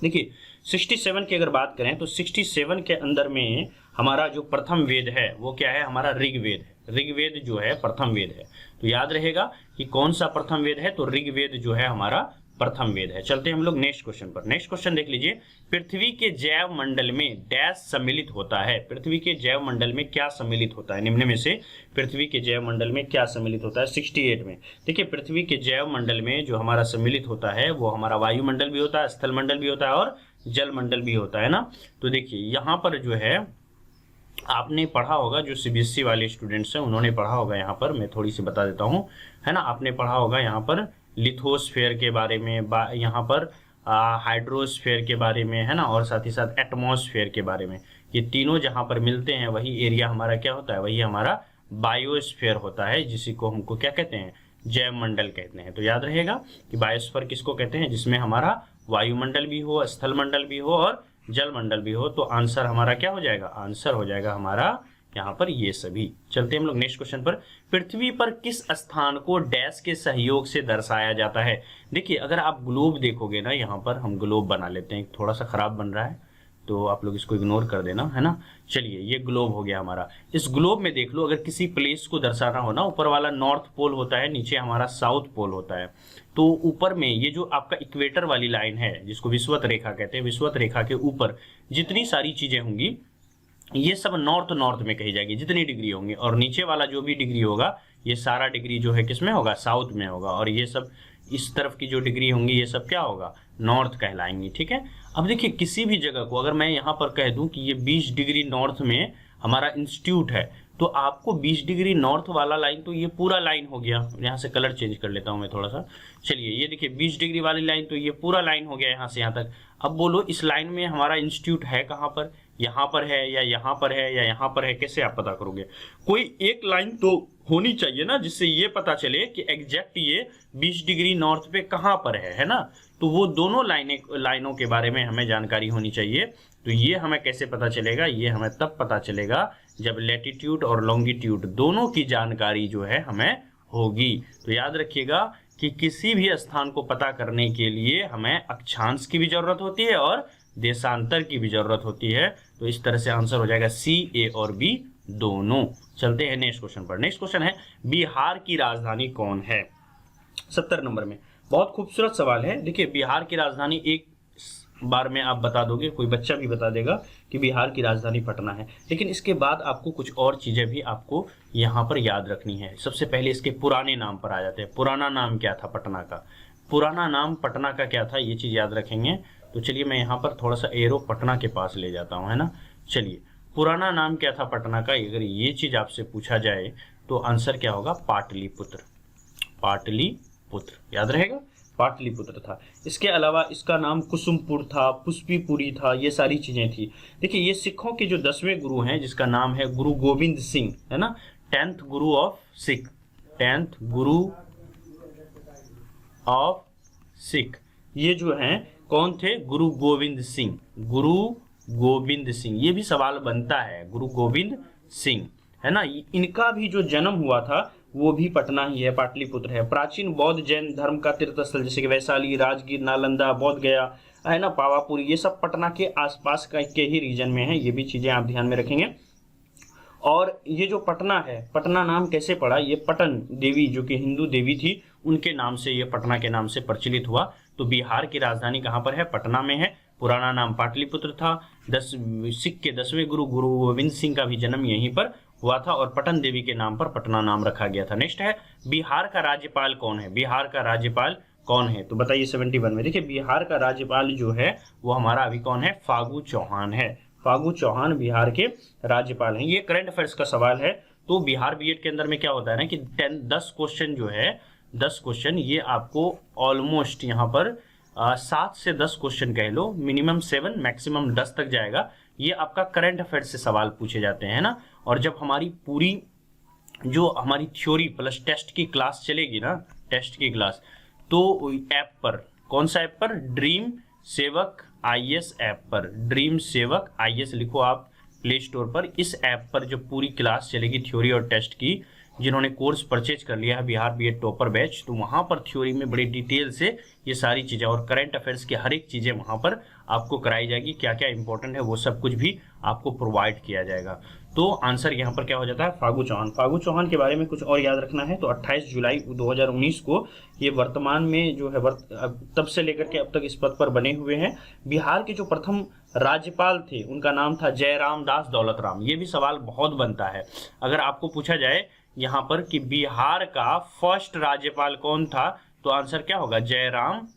देखिए 67 की अगर बात करें तो 67 के अंदर में हमारा जो प्रथम वेद है वो क्या है, हमारा ऋग्वेद है। ऋग्वेद जो है प्रथम वेद है। तो याद रहेगा कि कौन सा प्रथम वेद है, तो ऋग्वेद जो है हमारा प्रथम वेद है। चलते हैं हम लोग नेक्स्ट क्वेश्चन पर। नेक्स्ट क्वेश्चन देख लीजिए, पृथ्वी के जैव मंडल में डैश सम्मिलित होता है। पृथ्वी के जैव मंडल में क्या सम्मिलित होता है, निम्न में से पृथ्वी के जैव मंडल में क्या सम्मिलित होता है। 68 में देखिए, पृथ्वी के जैव मंडल में जो हमारा सम्मिलित होता है वो हमारा वायुमंडल भी होता है, स्थल मंडल भी होता है और जल मंडल भी होता है ना। तो देखिए यहाँ पर जो है आपने पढ़ा होगा, जो सीबीएसई वाले स्टूडेंट्स हैं उन्होंने पढ़ा होगा, यहाँ पर मैं थोड़ी सी बता देता हूँ, है ना। आपने पढ़ा होगा यहाँ पर लिथोस्फीयर के बारे में, यहाँ पर हाइड्रोस्फीयर के बारे में, है ना, और साथ ही साथ एटमॉस्फेयर के बारे में। ये तीनों जहां पर मिलते हैं वही एरिया हमारा क्या होता है, वही हमारा बायोस्फीयर होता है, जिसी को हमको क्या कहते हैं, जैव मंडल कहते हैं। तो याद रहेगा कि बायोस्फीयर किसको कहते हैं, जिसमें हमारा वायुमंडल भी हो, स्थल मंडल भी हो और जल मंडल भी हो। तो आंसर हमारा क्या हो जाएगा, आंसर हो जाएगा हमारा यहाँ पर ये सभी। चलते हम लोग नेक्स्ट क्वेश्चन पर। पृथ्वी पर किस स्थान को डैश के सहयोग से दर्शाया जाता है। देखिए अगर आप ग्लोब देखोगे ना, यहाँ पर हम ग्लोब बना लेते हैं, थोड़ा सा खराब बन रहा है तो आप लोग इसको इग्नोर कर देना, है ना। चलिए ये ग्लोब हो गया हमारा। इस ग्लोब में देख लो, अगर किसी प्लेस को दर्शाना हो ना, ऊपर वाला नॉर्थ पोल होता है, नीचे हमारा साउथ पोल होता है। तो ऊपर में ये जो आपका इक्वेटर वाली लाइन है, जिसको विषुवत रेखा कहते हैं, विषुवत रेखा के ऊपर जितनी सारी चीजें होंगी ये सब नॉर्थ नॉर्थ में कही जाएगी, जितनी डिग्री होंगी। और नीचे वाला जो भी डिग्री होगा ये सारा डिग्री जो है किस में होगा, साउथ में होगा। और ये सब इस तरफ की जो डिग्री होंगी ये सब क्या होगा, नॉर्थ कहलाएंगी। ठीक है। अब देखिए किसी भी जगह को अगर मैं यहाँ पर कह दूं कि ये 20 डिग्री नॉर्थ में हमारा इंस्टीट्यूट है, तो आपको 20 डिग्री नॉर्थ वाला लाइन, तो ये पूरा लाइन हो गया। यहाँ से कलर चेंज कर लेता हूँ मैं थोड़ा सा। चलिए ये देखिए 20 डिग्री वाली लाइन, तो ये पूरा लाइन हो गया यहाँ से यहाँ तक। अब बोलो इस लाइन में हमारा इंस्टीट्यूट है कहाँ पर, यहाँ पर है या यहाँ पर है या यहाँ पर है, कैसे आप पता करोगे। कोई एक लाइन तो होनी चाहिए ना, जिससे ये पता चले कि एग्जैक्ट ये 20 डिग्री नॉर्थ पे कहाँ पर है ना। तो वो दोनों लाइनों के बारे में हमें जानकारी होनी चाहिए। तो ये हमें कैसे पता चलेगा, ये हमें तब पता चलेगा जब लैटिट्यूड और लॉन्गिट्यूड दोनों की जानकारी जो है हमें होगी। तो याद रखिएगा कि किसी भी स्थान को पता करने के लिए हमें अक्षांश की भी जरूरत होती है और देशांतर की भी जरूरत होती है। तो इस तरह से आंसर हो जाएगा सी, ए और बी दोनों। चलते हैं नेक्स्ट क्वेश्चन पर। नेक्स्ट क्वेश्चन है बिहार की राजधानी कौन है। 70 नंबर में बहुत खूबसूरत सवाल है। देखिए बिहार की राजधानी एक बार में आप बता दोगे, कोई बच्चा भी बता देगा कि बिहार की राजधानी पटना है। लेकिन इसके बाद आपको कुछ और चीजें भी आपको यहाँ पर याद रखनी है। सबसे पहले इसके पुराने नाम पर आ जाते हैं। पुराना नाम क्या था पटना का, पुराना नाम पटना का क्या था, ये चीज याद रखेंगे। तो चलिए मैं यहाँ पर थोड़ा सा एरो पटना के पास ले जाता हूँ, है ना। चलिए पुराना नाम क्या था पटना का, अगर ये चीज आपसे पूछा जाए तो आंसर क्या होगा, पाटलिपुत्र। पाटलिपुत्र याद रहेगा, पाटलिपुत्र था। इसके अलावा इसका नाम कुसुमपुर था, पुष्पीपुरी था, ये सारी चीजें थी। देखिए ये सिखों के जो 10वें गुरु हैं, जिसका नाम है गुरु गोविंद सिंह, है ना, 10th Guru of Sikh, 10th Guru of Sikh, ये जो हैं कौन थे, गुरु गोविंद सिंह। गुरु गोविंद सिंह, ये भी सवाल बनता है, गुरु गोविंद सिंह, है ना। इनका भी जो जन्म हुआ था वो भी पटना ही है, पाटलिपुत्र है। प्राचीन बौद्ध जैन धर्म का तीर्थ स्थल जैसे कि वैशाली, राजगीर, नालंदा, बोध गया, है ना, पावापुरी, ये सब पटना के आसपास के ही रीजन में है। ये भी चीजें आप ध्यान में रखेंगे। और ये जो पटना है, पटना नाम कैसे पड़ा, ये पटन देवी जो कि हिंदू देवी थी, उनके नाम से ये पटना के नाम से प्रचलित हुआ। तो बिहार की राजधानी कहाँ पर है, पटना में है। पुराना नाम पाटलिपुत्र था। सिख के 10वें गुरु गुरु गोविंद सिंह का भी जन्म यहीं पर हुआ था और पटन देवी के नाम पर पटना नाम रखा गया था। नेक्स्ट है बिहार का राज्यपाल कौन है। बिहार का राज्यपाल कौन है, तो बताइए 71 में। देखिए बिहार का राज्यपाल जो है वो हमारा अभी कौन है, फागू चौहान है। फागू चौहान बिहार के राज्यपाल हैं। ये करंट अफेयर्स का सवाल है। तो बिहार बीएड के अंदर में क्या होता है ना कि 10 क्वेश्चन जो है, 10 क्वेश्चन ये आपको ऑलमोस्ट यहाँ पर 7 से 10 क्वेश्चन कह लो, मिनिमम 7 मैक्सिमम 10 तक जाएगा। ये आपका करंट अफेयर्स से सवाल पूछे जाते हैं ना। और जब हमारी पूरी जो हमारी थ्योरी प्लस टेस्ट की क्लास चलेगी ना, टेस्ट की क्लास, तो ऐप पर, कौन सा ऐप पर, ड्रीम सेवक आईएएस ऐप पर, ड्रीम सेवक आईएएस लिखो आप प्ले स्टोर पर। इस ऐप पर जो पूरी क्लास चलेगी थ्योरी और टेस्ट की, जिन्होंने कोर्स परचेज कर लिया है बिहार बीएड टॉपर बैच, तो वहां पर थ्योरी में बड़ी डिटेल से ये सारी चीजें और करंट अफेयर्स की हर एक चीजें वहां पर आपको कराई जाएगी। क्या क्या इंपॉर्टेंट है वो सब कुछ भी आपको प्रोवाइड किया जाएगा। तो आंसर यहाँ पर क्या हो जाता है, फागू चौहान। फागू चौहान के बारे में कुछ और याद रखना है तो 28 जुलाई 2019 को ये वर्तमान में जो है तब से लेकर के अब तक इस पद पर बने हुए हैं। बिहार के जो प्रथम राज्यपाल थे उनका नाम था जयराम दास दौलतराम। ये भी सवाल बहुत बनता है। अगर आपको पूछा जाए यहाँ पर कि बिहार का फर्स्ट राज्यपाल कौन था, तो आंसर क्या होगा, जयराम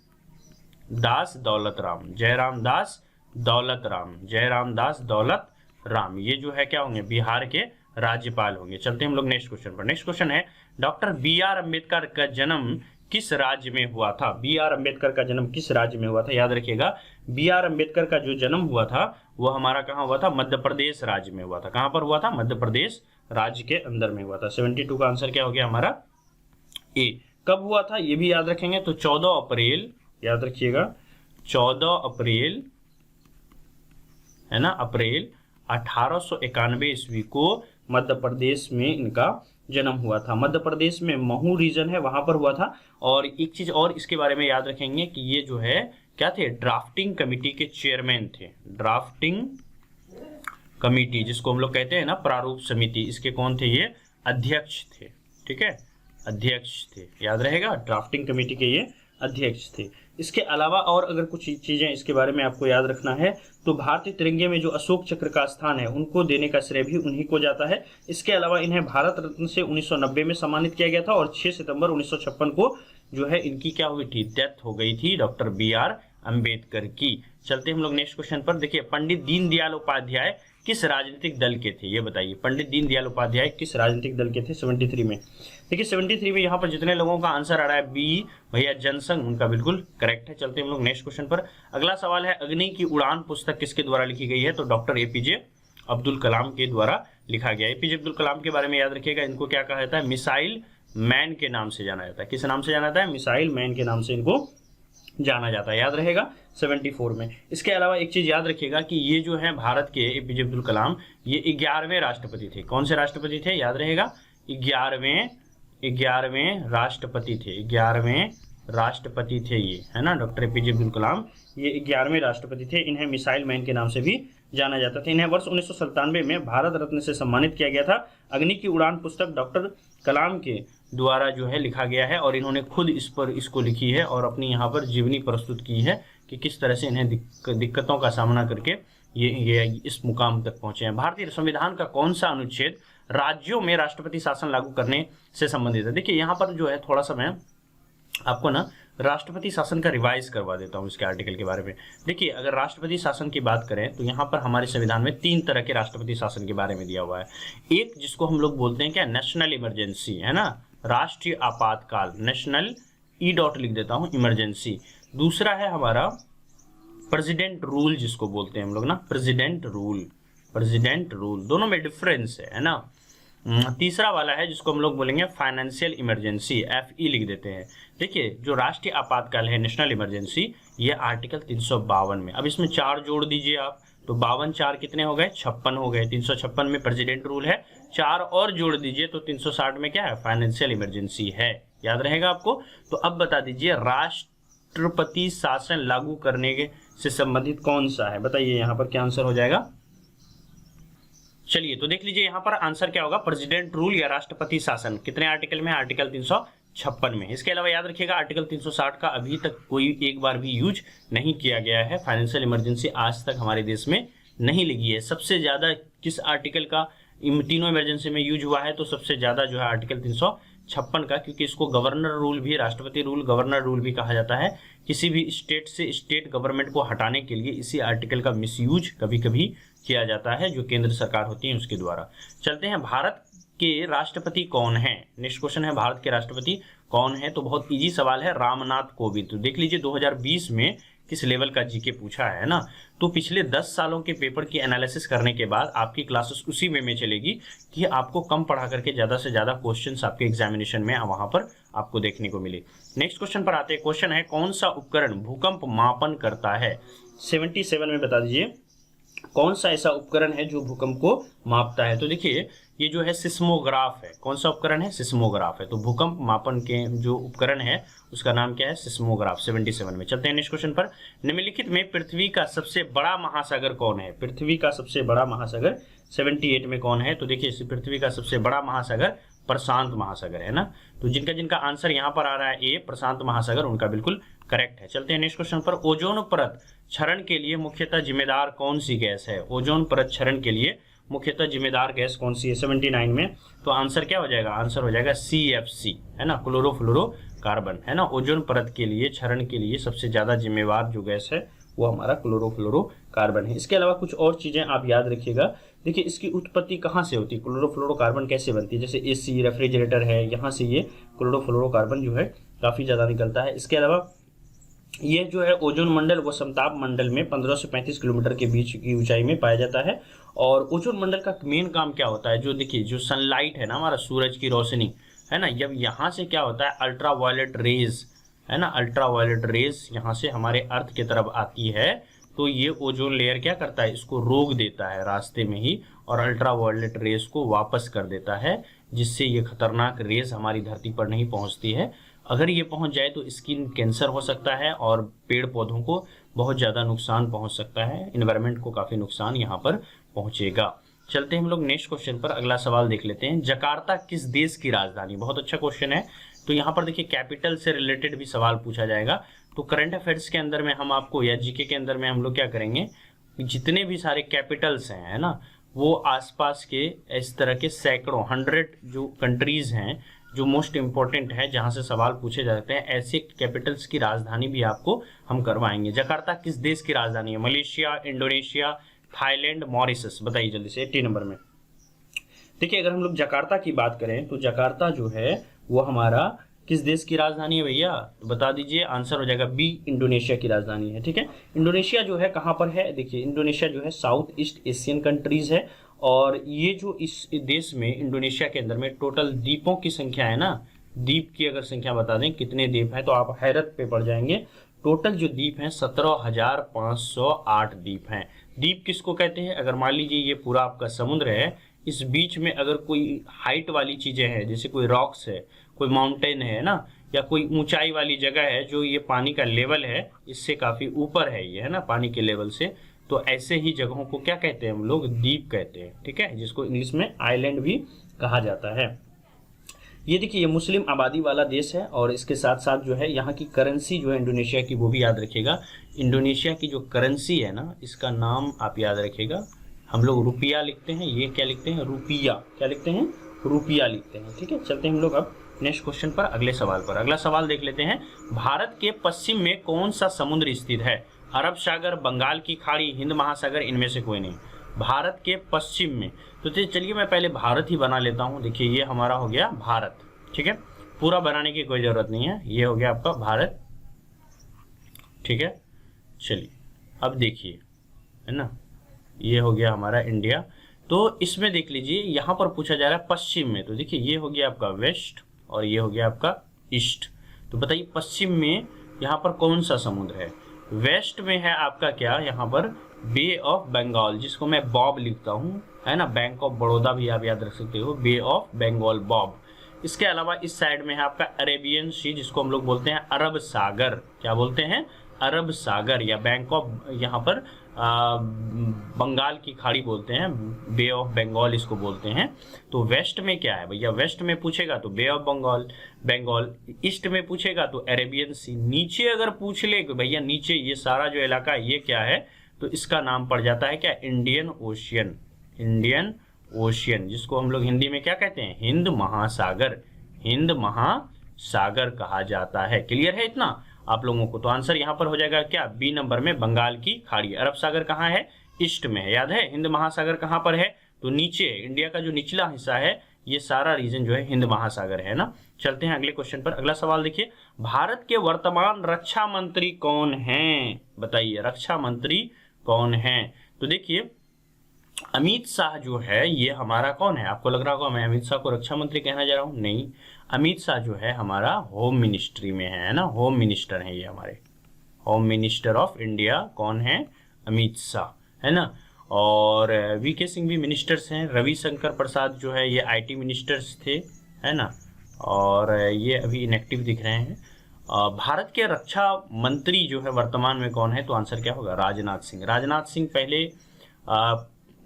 दास दौलतराम। जयराम दास दौलतराम, जयराम दास दौलतराम, ये जो है क्या होंगे, बिहार के राज्यपाल होंगे। चलते हैं हम लोग नेक्स्ट क्वेश्चन पर। नेक्स्ट क्वेश्चन है डॉक्टर बी आर अम्बेडकर का जन्म किस राज्य में हुआ था? बी आर अम्बेडकर का जन्म किस राज्य में हुआ था? याद रखिएगा, बी आर अम्बेडकर का जो जन्म हुआ था वो हमारा कहाँ हुआ था? मध्य प्रदेश राज्य में हुआ था। कहाँ पर हुआ था? मध्य प्रदेश राज्य के अंदर में हुआ था। 72 का आंसर क्या हो गया हमारा? ए। कब हुआ था ये भी याद रखेंगे, तो 14 अप्रैल, याद रखिएगा 14 अप्रैल, है ना, अप्रैल 1891 ईस्वी को मध्य प्रदेश में इनका जन्म हुआ था। मध्य प्रदेश में महू रीजन है, वहां पर हुआ था। और एक चीज और इसके बारे में याद रखेंगे कि ये जो है क्या थे? ड्राफ्टिंग कमेटी के चेयरमैन थे। ड्राफ्टिंग कमेटी जिसको हम लोग कहते हैं ना प्रारूप समिति, इसके कौन थे? ये अध्यक्ष थे। ठीक है, अध्यक्ष थे, याद रहेगा, ड्राफ्टिंग कमेटी के ये अध्यक्ष थे। इसके अलावा और अगर कुछ चीजें इसके बारे में आपको याद रखना है तो भारतीय तिरंगे में जो अशोक चक्र का स्थान है उनको देने का श्रेय भी उन्हीं को जाता है। इसके अलावा इन्हें भारत रत्न से 1990 में सम्मानित किया गया था और 6 सितंबर 1956 को जो है इनकी क्या हुई थी? डेथ हो गई थी, डॉक्टर बी आर अम्बेडकर की। चलते हम लोग नेक्स्ट क्वेश्चन पर। देखिए, पंडित दीनदयाल उपाध्याय किस राजनीतिक दल के थे? ये बताइए, पंडित दीनदयाल उपाध्याय किस राजनीतिक दल के थे? 73 में। देखिए 73 में यहाँ पर जितने लोगों का आंसर आ रहा है बी भैया जनसंघ, उनका बिल्कुल करेक्ट है। चलते हम लोग नेक्स्ट क्वेश्चन पर। अगला सवाल है, अग्नि की उड़ान पुस्तक किसके द्वारा लिखी गई है? तो डॉक्टर एपीजे अब्दुल कलाम के द्वारा लिखा गया। एपीजे अब्दुल कलाम के बारे में याद रखिएगा, इनको क्या कहा जाता है? मिसाइल मैन के नाम से जाना जाता है। किस नाम से जाना जाता है? मिसाइल मैन के नाम से इनको जाना जाता है, याद रहेगा 74 में। इसके अलावा एक चीज याद रखिएगा कि ये जो है भारत के एपीजे अब्दुल कलाम, ये 11वें राष्ट्रपति थे। कौन से राष्ट्रपति थे? याद रहेगा 11वें राष्ट्रपति थे। 11वें राष्ट्रपति थे ये, है ना, डॉक्टर एपीजे अब्दुल कलाम ये 11वें राष्ट्रपति थे। इन्हें मिसाइल मैन के नाम से भी जाना जाता था। इन्हें वर्ष 1997 में भारत रत्न से सम्मानित किया गया था। अग्नि की उड़ान पुस्तक डॉक्टर कलाम के द्वारा जो है लिखा गया है और इन्होंने खुद इसको लिखी है और अपनी यहाँ पर जीवनी प्रस्तुत की है कि किस तरह से इन्हें दिक्कतों का सामना करके ये इस मुकाम तक पहुंचे हैं। भारतीय संविधान का कौन सा अनुच्छेद राज्यों में राष्ट्रपति शासन लागू करने से संबंधित है? देखिए यहाँ पर जो है थोड़ा सा मैं आपको ना राष्ट्रपति शासन का रिवाइज करवा देता हूँ इसके आर्टिकल के बारे में। देखिए, अगर राष्ट्रपति शासन की बात करें तो यहाँ पर हमारे संविधान में 3 तरह के राष्ट्रपति शासन के बारे में दिया हुआ है। एक जिसको हम लोग बोलते हैं क्या? नेशनल इमरजेंसी, है ना, राष्ट्रीय आपातकाल, नेशनल ई डॉट लिख देता हूँ, इमरजेंसी। दूसरा है हमारा प्रेसिडेंट रूल जिसको बोलते हैं हम लोग ना, प्रेसिडेंट रूल, दोनों में डिफरेंस है ना। तीसरा वाला है जिसको हम लोग बोलेंगे फाइनेंशियल इमरजेंसी, FE लिख देते हैं। देखिए, जो राष्ट्रीय आपातकाल है, नेशनल इमरजेंसी, ये आर्टिकल 352 में। अब इसमें 4 जोड़ दीजिए आप, तो 52 4 कितने हो गए? 56 हो गए। 356 में प्रेसिडेंट रूल है, 4 और जोड़ दीजिए तो 360 में क्या है? फाइनेंशियल इमरजेंसी है, याद रहेगा आपको। तो अब बता दीजिए राष्ट्रपति शासन लागू करने से संबंधित कौन सा है? बताइए यहाँ पर क्या आंसर हो जाएगा? चलिए तो देख लीजिए यहाँ पर आंसर क्या होगा? प्रेसिडेंट रूल या राष्ट्रपति शासन। कितने आर्टिकल में? आर्टिकल 356 में। इसके अलावा याद रखिएगा आर्टिकल 360 का अभी तक कोई एक बार भी यूज नहीं किया गया है। फाइनेंशियल इमरजेंसी आज तक हमारे देश में नहीं लगी है। सबसे ज्यादा किस आर्टिकल का तीनों इमरजेंसी में यूज हुआ है? तो सबसे ज्यादा जो है आर्टिकल 356 का, क्योंकि इसको गवर्नर रूल भी, राष्ट्रपति रूल, गवर्नर रूल भी कहा जाता है। किसी भी स्टेट से स्टेट गवर्नमेंट को हटाने के लिए इसी आर्टिकल का मिसयूज कभी कभी किया जाता है, जो केंद्र सरकार होती है उसके द्वारा। चलते हैं, भारत के राष्ट्रपति कौन है? नेक्स्ट क्वेश्चन है, भारत के राष्ट्रपति कौन है? तो बहुत इजी सवाल है, रामनाथ कोविंद। तो देख लीजिए 2020 में किस लेवल का जीके पूछा है ना। तो पिछले 10 सालों के पेपर की एनालिसिस करने के बाद आपकी क्लासेस उसी वे में चलेगी कि आपको कम पढ़ा करके ज्यादा से ज्यादा क्वेश्चंस आपके एग्जामिनेशन में वहां पर आपको देखने को मिले। नेक्स्ट क्वेश्चन पर आते हैं। क्वेश्चन है, कौन सा उपकरण भूकंप मापन करता है? 77 में बता दीजिए कौन सा ऐसा उपकरण है जो भूकंप को मापता है? तो देखिए ये जो है सिस्मोग्राफ है। कौन सा उपकरण है? सिस्मोग्राफ है। तो भूकंप मापन के जो उपकरण है उसका नाम क्या है? सिस्मोग्राफ। 77 में। चलते हैं नेक्स्ट क्वेश्चन पर। निम्नलिखित में पृथ्वी का सबसे बड़ा महासागर कौन है? पृथ्वी का सबसे बड़ा महासागर 78 में कौन है? तो देखिए पृथ्वी का सबसे बड़ा महासागर प्रशांत महासागर है ना। तो जिनका जिनका आंसर यहाँ पर आ रहा है ए, प्रशांत महासागर, उनका बिल्कुल करेक्ट है। चलते हैं नेक्स्ट क्वेश्चन पर। ओजोन परत क्षरण के लिए मुख्यतः जिम्मेदार कौन सी गैस है? ओजोन परत क्षरण के लिए मुख्यतः जिम्मेदार गैस कौन सी है? 79 में। तो आंसर क्या हो जाएगा? आंसर हो जाएगा CFC, है ना, क्लोरोफ्लोरोकार्बन, है ना। ओजोन परत के लिए क्षरण के लिए सबसे ज्यादा जिम्मेवार जो गैस है वो हमारा क्लोरोफ्लोरोकार्बन है। इसके अलावा कुछ और चीजें आप याद रखिएगा। देखिए इसकी उत्पत्ति कहाँ से होती है? क्लोरोफ्लोरोकार्बन कैसे बनती है? जैसे AC रेफ्रिजरेटर है, यहाँ से ये क्लोरोफ्लोरोकार्बन जो है काफ़ी ज़्यादा निकलता है। इसके अलावा ये जो है ओजोन मंडल व समताप मंडल में 15 से 35 किलोमीटर के बीच की ऊंचाई में पाया जाता है। और ओजोन मंडल का मेन काम क्या होता है, जो देखिए जो सनलाइट है ना, हमारा सूरज की रोशनी है ना, जब यहाँ से क्या होता है अल्ट्रा वायलेट रेज है ना, अल्ट्रा वायलेट रेज यहाँ से हमारे अर्थ की तरफ आती है, तो ये ओजोन लेयर क्या करता है, इसको रोक देता है रास्ते में ही और अल्ट्रा वायलेट रेज को वापस कर देता है, जिससे ये खतरनाक रेज हमारी धरती पर नहीं पहुंचती है। अगर ये पहुंच जाए तो स्किन कैंसर हो सकता है और पेड़ पौधों को बहुत ज़्यादा नुकसान पहुंच सकता है, इन्वायरमेंट को काफ़ी नुकसान यहाँ पर पहुंचेगा। चलते हैं हम लोग नेक्स्ट क्वेश्चन पर, अगला सवाल देख लेते हैं। जकार्ता किस देश की राजधानी, बहुत अच्छा क्वेश्चन है। तो यहाँ पर देखिए कैपिटल से रिलेटेड भी सवाल पूछा जाएगा। तो करंट अफेयर्स के अंदर में हम आपको या जीके के अंदर में हम लोग क्या करेंगे, जितने भी सारे कैपिटल्स हैं है ना, वो आसपास के इस तरह के सैकड़ों 100 जो कंट्रीज हैं जो मोस्ट इंपॉर्टेंट है जहां से सवाल पूछे जाते हैं, ऐसे कैपिटल्स की राजधानी भी आपको हम करवाएंगे। जकार्ता किस देश की राजधानी है, मलेशिया, इंडोनेशिया, थाईलैंड, मॉरिशस, बताइए जल्दी से 80 नंबर में। देखिए अगर हम लोग जकार्ता की बात करें तो जकार्ता जो है वो हमारा किस देश की राजधानी है भैया, तो बता दीजिए, आंसर हो जाएगा बी, इंडोनेशिया की राजधानी है। ठीक है, इंडोनेशिया जो है कहाँ पर है, देखिए इंडोनेशिया जो है साउथ ईस्ट एशियन कंट्रीज है। और ये जो इस देश में इंडोनेशिया के अंदर में टोटल द्वीपों की संख्या है ना, द्वीप की अगर संख्या बता दें कितने द्वीप हैं तो आप हैरत पे पड़ जाएंगे। टोटल जो द्वीप हैं 17,508 द्वीप हैं। द्वीप किसको कहते हैं, अगर मान लीजिए ये पूरा आपका समुद्र है, इस बीच में अगर कोई हाइट वाली चीजें हैं, जैसे कोई रॉक्स है, कोई माउंटेन है ना, या कोई ऊंचाई वाली जगह है जो ये पानी का लेवल है इससे काफी ऊपर है ये है ना, पानी के लेवल से, तो ऐसे ही जगहों को क्या कहते हैं हम लोग, द्वीप कहते हैं। ठीक है, जिसको इंग्लिश में आइलैंड भी कहा जाता है। ये देखिए ये मुस्लिम आबादी वाला देश है और इसके साथ साथ जो है यहाँ की करेंसी जो है इंडोनेशिया की, वो भी याद रखिएगा। इंडोनेशिया की जो करेंसी है ना, इसका नाम आप याद रखिएगा, हम लोग रुपया लिखते हैं, ये क्या लिखते हैं, रुपया, क्या लिखते हैं, रुपया लिखते हैं। ठीक है, चलते हैं हम लोग अब नेक्स्ट क्वेश्चन पर, अगले सवाल पर। अगला सवाल देख लेते हैं। भारत के पश्चिम में कौन सा समुद्र स्थित है, अरब सागर, बंगाल की खाड़ी, हिंद महासागर, इनमें से कोई नहीं। भारत के पश्चिम में, तो चलिए मैं पहले भारत ही बना लेता हूं। देखिए ये हमारा हो गया भारत, ठीक है, पूरा बनाने की कोई जरूरत नहीं है, ये हो गया आपका भारत। ठीक है, चलिए अब देखिए है ना, ये हो गया हमारा इंडिया। तो इसमें देख लीजिए यहाँ पर पूछा जा रहा है पश्चिम में, तो देखिए ये हो गया आपका वेस्ट और ये हो गया आपका ईस्ट। तो बताइए पश्चिम में यहाँ पर कौन सा समुद्र है। वेस्ट में है आपका क्या, यहाँ पर बे ऑफ बंगाल, जिसको मैं बॉब लिखता हूँ है ना, बैंक ऑफ बड़ौदा भी आप याद रख सकते हो, बे ऑफ बंगाल बॉब। इसके अलावा इस साइड में है आपका अरेबियन सी, जिसको हम लोग बोलते हैं अरब सागर, क्या बोलते हैं, अरब सागर, या बैंक ऑफ, यहाँ पर बंगाल की खाड़ी बोलते हैं, बे ऑफ बंगाल इसको बोलते हैं। तो वेस्ट में क्या है भैया, वेस्ट में पूछेगा तो बे ऑफ बंगाल, ईस्ट में पूछेगा तो अरेबियन सी, नीचे अगर पूछ ले भैया नीचे ये सारा जो इलाका है ये क्या है, तो इसका नाम पड़ जाता है क्या, इंडियन ओशियन, इंडियन ओशियन, जिसको हम लोग हिंदी में क्या कहते हैं, हिंद महासागर, हिंद महासागर कहा जाता है। क्लियर है इतना आप लोगों को। तो आंसर यहाँ पर हो जाएगा क्या, बी नंबर में बंगाल की खाड़ी। अरब सागर कहाँ है, ईस्ट में है, याद है। हिंद महासागर कहाँ पर है, तो नीचे, इंडिया का जो निचला हिस्सा है ये सारा रीजन जो है हिंद महासागर है ना। चलते हैं अगले क्वेश्चन पर। अगला सवाल देखिए, भारत के वर्तमान रक्षा मंत्री कौन हैं, बताइए रक्षा मंत्री कौन है। तो देखिए अमित शाह जो है ये हमारा कौन है, आपको लग रहा होगा मैं अमित शाह को रक्षा मंत्री कहना जा रहा हूँ, नहीं, अमित शाह जो है हमारा होम मिनिस्ट्री में है ना, होम मिनिस्टर है ये हमारे, होम मिनिस्टर ऑफ इंडिया कौन है, अमित शाह है ना। और वीके सिंह भी मिनिस्टर्स हैं, रविशंकर प्रसाद जो है ये आईटी मिनिस्टर्स थे है ना, और ये अभी इनएक्टिव दिख रहे हैं। भारत के रक्षा मंत्री जो है वर्तमान में कौन है, तो आंसर क्या होगा, राजनाथ सिंह। राजनाथ सिंह पहले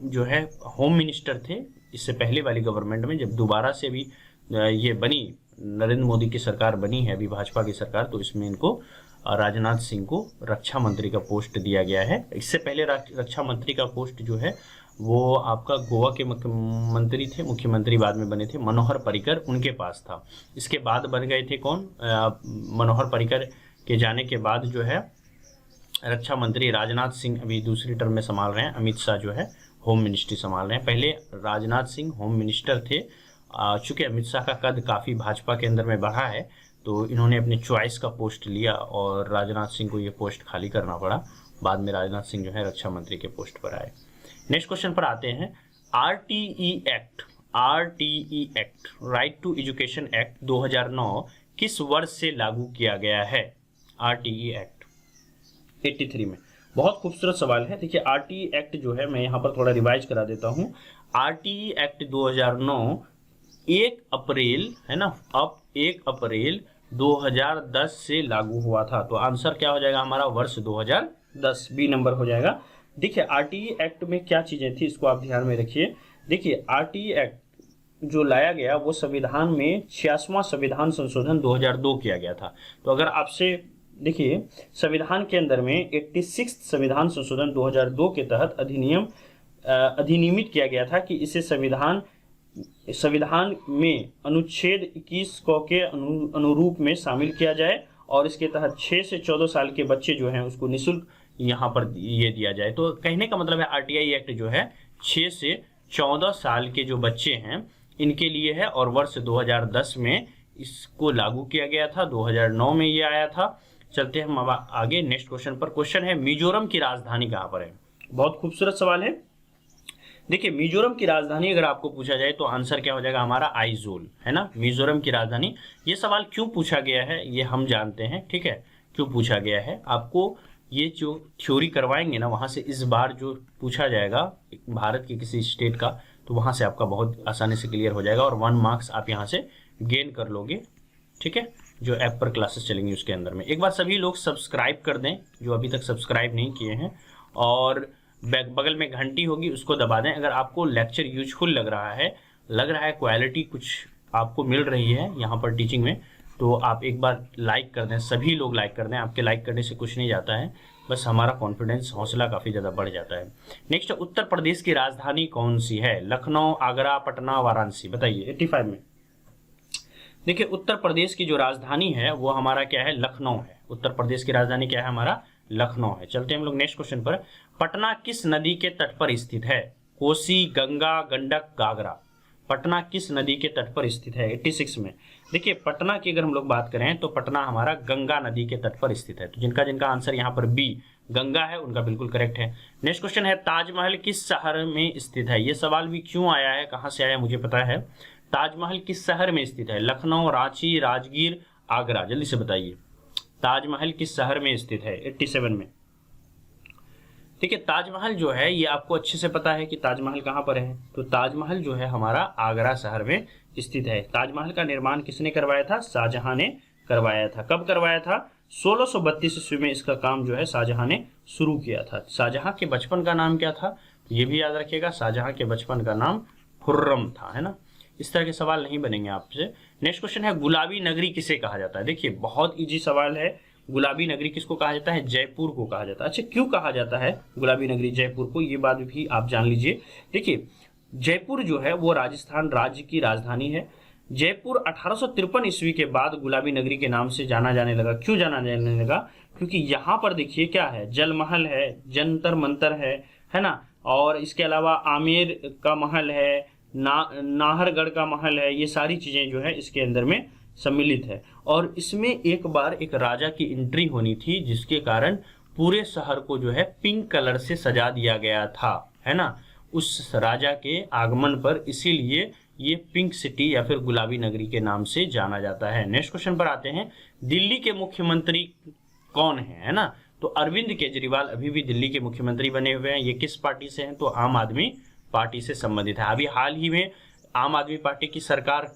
जो है होम मिनिस्टर थे, इससे पहले वाली गवर्नमेंट में, जब दोबारा से भी ये बनी, नरेंद्र मोदी की सरकार बनी है अभी भाजपा की सरकार, तो इसमें इनको राजनाथ सिंह को रक्षा मंत्री का पोस्ट दिया गया है। इससे पहले रक्षा मंत्री का पोस्ट जो है वो आपका गोवा के मुख्यमंत्री थे, मुख्यमंत्री बाद में बने थे, मनोहर पर्रिकर, उनके पास था। इसके बाद बन गए थे कौन, मनोहर पर्रिकर के जाने के बाद जो है रक्षा मंत्री राजनाथ सिंह अभी दूसरी टर्म में संभाल रहे हैं, अमित शाह जो है होम मिनिस्ट्री संभाल रहे हैं। पहले राजनाथ सिंह होम मिनिस्टर थे, चूंकि अमित शाह का कद काफ़ी भाजपा के अंदर में बढ़ा है तो इन्होंने अपने चॉइस का पोस्ट लिया और राजनाथ सिंह को ये पोस्ट खाली करना पड़ा। बाद में राजनाथ सिंह जो है रक्षा मंत्री के पोस्ट पर आए। नेक्स्ट क्वेश्चन पर आते हैं। RTE act right to education act 2009 किस वर्ष से लागू किया गया है? आरटीई एक्ट 83 में। बहुत खूबसूरत सवाल है। देखिए आरटीई एक्ट जो है, मैं यहाँ पर थोड़ा रिवाइज करा देता हूँ। आरटीई एक्ट 2009 1 अप्रैल है ना, अब 1 अप्रैल 2010 से लागू हुआ था। तो आंसर क्या हो जाएगा हमारा? वर्ष 2010, बी नंबर हो जाएगा। देखिए आरटीई एक्ट में क्या चीजें थी, इसको आप ध्यान में रखिए। देखिए आरटीई एक्ट जो लाया गया वो संविधान में 86वां संविधान संशोधन 2002 किया गया था। तो अगर आपसे देखिए संविधान के अंदर में 86 संविधान संशोधन 2002 के तहत अधिनियमित किया गया था कि इसे संविधान में अनुच्छेद 21 क के अनुरूप में शामिल किया जाए और इसके तहत 6 से 14 साल के बच्चे जो हैं उसको निःशुल्क यहाँ पर ये दिया जाए। तो कहने का मतलब है आरटीई एक्ट जो है 6 से 14 साल के जो बच्चे हैं इनके लिए है और वर्ष 2010 में इसको लागू किया गया था। 2009 में ये आया था। चलते हम अब आगे नेक्स्ट क्वेश्चन पर। क्वेश्चन है मिजोरम की राजधानी कहाँ पर है? बहुत खूबसूरत सवाल है। देखिए मिजोरम की राजधानी अगर आपको पूछा जाए तो आंसर क्या हो जाएगा हमारा? आइजोल, है ना, मिजोरम की राजधानी। ये सवाल क्यों पूछा गया है ये हम जानते हैं, ठीक है, क्यों पूछा गया है। आपको ये जो थ्योरी करवाएंगे ना वहाँ से इस बार जो पूछा जाएगा भारत के किसी स्टेट का, तो वहाँ से आपका बहुत आसानी से क्लियर हो जाएगा और 1 मार्क्स आप यहाँ से गेन कर लोगे, ठीक है, जो ऐप पर क्लासेस चलेंगी उसके अंदर में। एक बार सभी लोग सब्सक्राइब कर दें जो अभी तक सब्सक्राइब नहीं किए हैं, और बगल में घंटी होगी उसको दबा दें। अगर आपको लेक्चर यूजफुल लग रहा है क्वालिटी कुछ आपको मिल रही है यहाँ पर टीचिंग में, तो आप एक बार लाइक कर दें, सभी लोग लाइक कर दें। आपके लाइक करने से कुछ नहीं जाता है, बस हमारा कॉन्फिडेंस हौसला काफ़ी ज़्यादा बढ़ जाता है। नेक्स्ट, उत्तर प्रदेश की राजधानी कौन सी है? लखनऊ, आगरा, पटना, वाराणसी, बताइए। 85 में। देखिए उत्तर प्रदेश की जो राजधानी है वो हमारा क्या है? लखनऊ है। उत्तर प्रदेश की राजधानी क्या है हमारा? लखनऊ है। चलते हैं हम लोग नेक्स्ट क्वेश्चन पर। पटना किस नदी के तट पर स्थित है? कोसी, गंगा, गंडक, घाघरा। पटना किस नदी के तट पर स्थित है? 86 में। देखिए पटना की अगर हम लोग बात करें तो पटना हमारा गंगा नदी के तट पर स्थित है। तो जिनका जिनका आंसर यहाँ पर बी गंगा है उनका बिल्कुल करेक्ट है। नेक्स्ट क्वेश्चन है ताजमहल किस शहर में स्थित है? ये सवाल भी क्यों आया है, कहाँ से आया मुझे पता है। ताजमहल किस शहर में स्थित है? लखनऊ, रांची, राजगीर, आगरा, जल्दी से बताइए। ताजमहल किस शहर में स्थित है? 87 में। देखिए ताजमहल जो है ये आपको अच्छे से पता है कि ताजमहल कहाँ पर है। तो ताजमहल जो है हमारा आगरा शहर में स्थित है। ताजमहल का निर्माण किसने करवाया था? शाहजहां ने करवाया था। कब करवाया था? 1632 ईस्वी में इसका काम जो है शाहजहां ने शुरू किया था। शाहजहां के बचपन का नाम क्या था? ये भी याद रखिएगा, शाहजहां के बचपन का नाम खुर्रम था, है ना। इस तरह के सवाल नहीं बनेंगे आपसे। नेक्स्ट क्वेश्चन है गुलाबी नगरी किसे कहा जाता है? देखिए बहुत इजी सवाल है। गुलाबी नगरी किसको कहा जाता है? जयपुर को कहा जाता है। अच्छा क्यों कहा जाता है गुलाबी नगरी जयपुर को, ये बात भी आप जान लीजिए। देखिए जयपुर जो है वो राजस्थान राज्य की राजधानी है। जयपुर 1853 ईस्वी के बाद गुलाबी नगरी के नाम से जाना जाने लगा। क्यों जाना जाने लगा? क्योंकि यहाँ पर देखिए क्या है, जल महल है, जंतर मंतर है ना, और इसके अलावा आमेर का महल है, नाहरगढ़ का महल है। ये सारी चीजें जो है इसके अंदर में सम्मिलित है। और इसमें एक बार एक राजा की एंट्री होनी थी जिसके कारण पूरे शहर को जो है पिंक कलर से सजा दिया गया था, है ना, उस राजा के आगमन पर। इसीलिए ये पिंक सिटी या फिर गुलाबी नगरी के नाम से जाना जाता है। नेक्स्ट क्वेश्चन पर आते हैं। दिल्ली के मुख्यमंत्री कौन है ना? तो अरविंद केजरीवाल अभी भी दिल्ली के मुख्यमंत्री बने हुए हैं। ये किस पार्टी से हैं? तो आम आदमी पार्टी से संबंधित है। अभी हाल ही में आम आदमी पार्टी की सरकार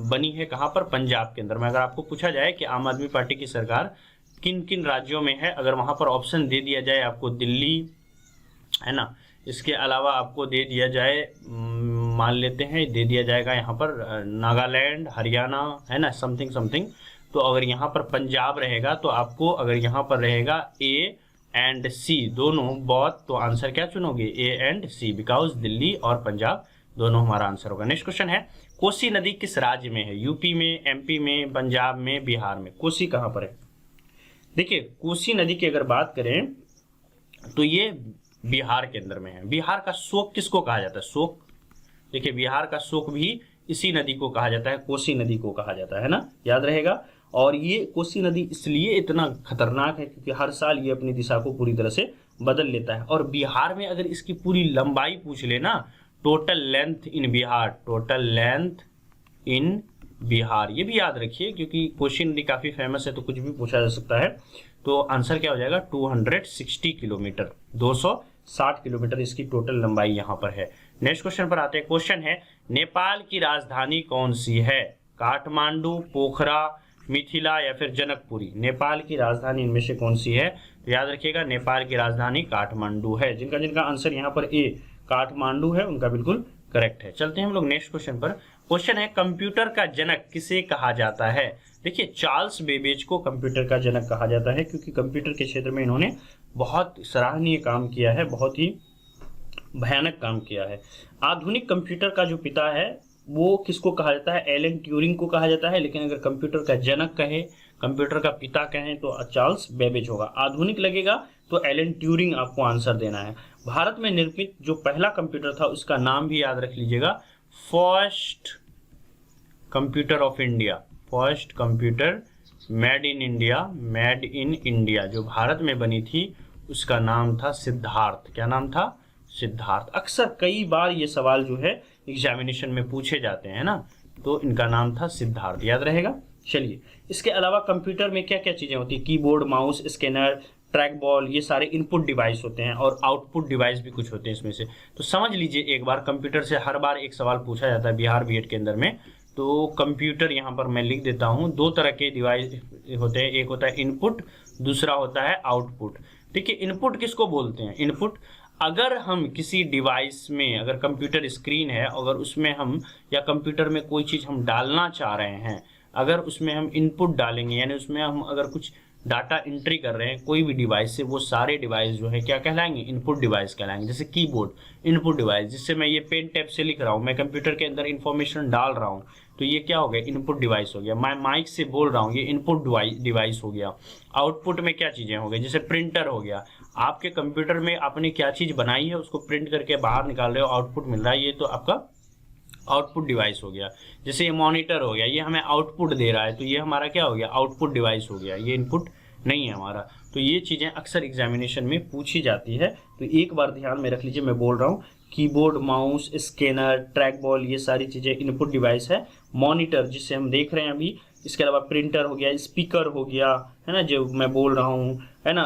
बनी है कहाँ पर? पंजाब के अंदर में। अगर आपको पूछा जाए कि आम आदमी पार्टी की सरकार किन किन राज्यों में है, अगर वहाँ पर ऑप्शन दे दिया जाए आपको, दिल्ली है ना, इसके अलावा आपको दे दिया जाए, मान लेते हैं दे दिया जाएगा यहाँ पर नागालैंड, हरियाणा, है ना, समथिंग समथिंग। तो अगर यहाँ पर पंजाब रहेगा तो आपको, अगर यहाँ पर रहेगा ए एंड सी दोनों बोथ, तो आंसर क्या चुनोगे? A and C, because Delhi और पंजाब दोनों हमारा आंसर होगा। नेक्स्ट क्वेश्चन है कोसी नदी किस राज्य में है? यूपी में, एमपी में, पंजाब में, बिहार में। कोसी कहाँ पर है? देखिए कोसी नदी की अगर बात करें तो ये बिहार के अंदर में है। बिहार का शोक किसको कहा जाता है? शोक, देखिए बिहार का शोक भी इसी नदी को कहा जाता है, कोसी नदी को कहा जाता है ना, याद रहेगा। और ये कोसी नदी इसलिए इतना खतरनाक है क्योंकि हर साल ये अपनी दिशा को पूरी तरह से बदल लेता है। और बिहार में अगर इसकी पूरी लंबाई पूछ लेना, total length in Bihar, total length in Bihar, ये भी याद रखिए क्योंकि कोसी नदी काफी फेमस है तो कुछ भी पूछा जा सकता है। तो आंसर क्या हो जाएगा 260 किलोमीटर, 260 किलोमीटर इसकी टोटल लंबाई यहाँ पर है। नेक्स्ट क्वेश्चन पर आते हैं। क्वेश्चन है नेपाल की राजधानी कौन सी है? काठमांडू, पोखरा, मिथिला या फिर जनकपुरी। नेपाल की राजधानी इनमें से कौन सी है? तो याद रखिएगा नेपाल की राजधानी काठमांडू है। जिनका जिनका आंसर यहाँ पर ए काठमांडू है उनका बिल्कुल करेक्ट है। चलते हैं हम लोग नेक्स्ट क्वेश्चन पर। क्वेश्चन है कंप्यूटर का जनक किसे कहा जाता है? देखिए चार्ल्स बेबेज को कंप्यूटर का जनक कहा जाता है क्योंकि कंप्यूटर के क्षेत्र में इन्होंने बहुत सराहनीय काम किया है, बहुत ही भयानक काम किया है। आधुनिक कंप्यूटर का जो पिता है वो किसको कहा जाता है? एलन ट्यूरिंग को कहा जाता है। लेकिन अगर कंप्यूटर का जनक कहे, कंप्यूटर का पिता कहें तो चार्ल्स बेबेज होगा। आधुनिक लगेगा तो एलन ट्यूरिंग आपको आंसर देना है। भारत में निर्मित जो पहला कंप्यूटर था उसका नाम भी याद रख लीजिएगा, first computer of India, first computer made in India, made in India जो भारत में बनी थी उसका नाम था सिद्धार्थ। क्या नाम था? सिद्धार्थ। अक्सर कई बार ये सवाल जो है एग्जामिनेशन में पूछे जाते हैं ना, तो इनका नाम था सिद्धार्थ, याद रहेगा। चलिए इसके अलावा कंप्यूटर में क्या क्या चीजें होती है? Keyboard, mouse, scanner, track ball, ये सारे इनपुट डिवाइस होते हैं और आउटपुट डिवाइस भी कुछ होते हैं इसमें से। तो समझ लीजिए एक बार, कंप्यूटर से हर बार एक सवाल पूछा जाता है बिहार बीएड के अंदर में। तो कंप्यूटर यहाँ पर मैं लिख देता हूँ, दो तरह के डिवाइस होते हैं, एक होता है इनपुट, दूसरा होता है आउटपुट। देखिए इनपुट किसको बोलते हैं? इनपुट अगर हम किसी डिवाइस में, अगर कंप्यूटर स्क्रीन है, अगर उसमें हम या कंप्यूटर में कोई चीज़ हम डालना चाह रहे हैं, अगर उसमें हम इनपुट डालेंगे यानी उसमें हम अगर कुछ डाटा एंट्री कर रहे हैं कोई भी डिवाइस से, वो सारे डिवाइस जो है क्या कहलाएंगे? इनपुट डिवाइस कहलाएंगे। जैसे कीबोर्ड इनपुट डिवाइस, जिससे मैं ये पेन टैप से लिख रहा हूँ, मैं कंप्यूटर के अंदर इंफॉर्मेशन डाल रहा हूँ, तो ये क्या हो गया? इनपुट डिवाइस हो गया। मैं माइक से बोल रहा हूँ, ये इनपुट डिवाइस हो गया। आउटपुट में क्या चीज़ें हो गई? जैसे प्रिंटर हो गया, आपके कंप्यूटर में आपने क्या चीज़ बनाई है उसको प्रिंट करके बाहर निकाल रहे हो, आउटपुट मिल रहा है, ये तो आपका आउटपुट डिवाइस हो गया। जैसे ये मॉनिटर हो गया, ये हमें आउटपुट दे रहा है, तो ये हमारा क्या हो गया? आउटपुट डिवाइस हो गया, ये इनपुट नहीं है हमारा। तो ये चीज़ें अक्सर एग्जामिनेशन में पूछी जाती है, तो एक बार ध्यान में रख लीजिए। मैं बोल रहा हूँ keyboard, mouse, scanner, track ball, ये सारी चीज़ें इनपुट डिवाइस है। मॉनिटर जिसे हम देख रहे हैं अभी, इसके अलावा प्रिंटर हो गया, स्पीकर हो गया, है ना, जो मैं बोल रहा हूँ, है ना।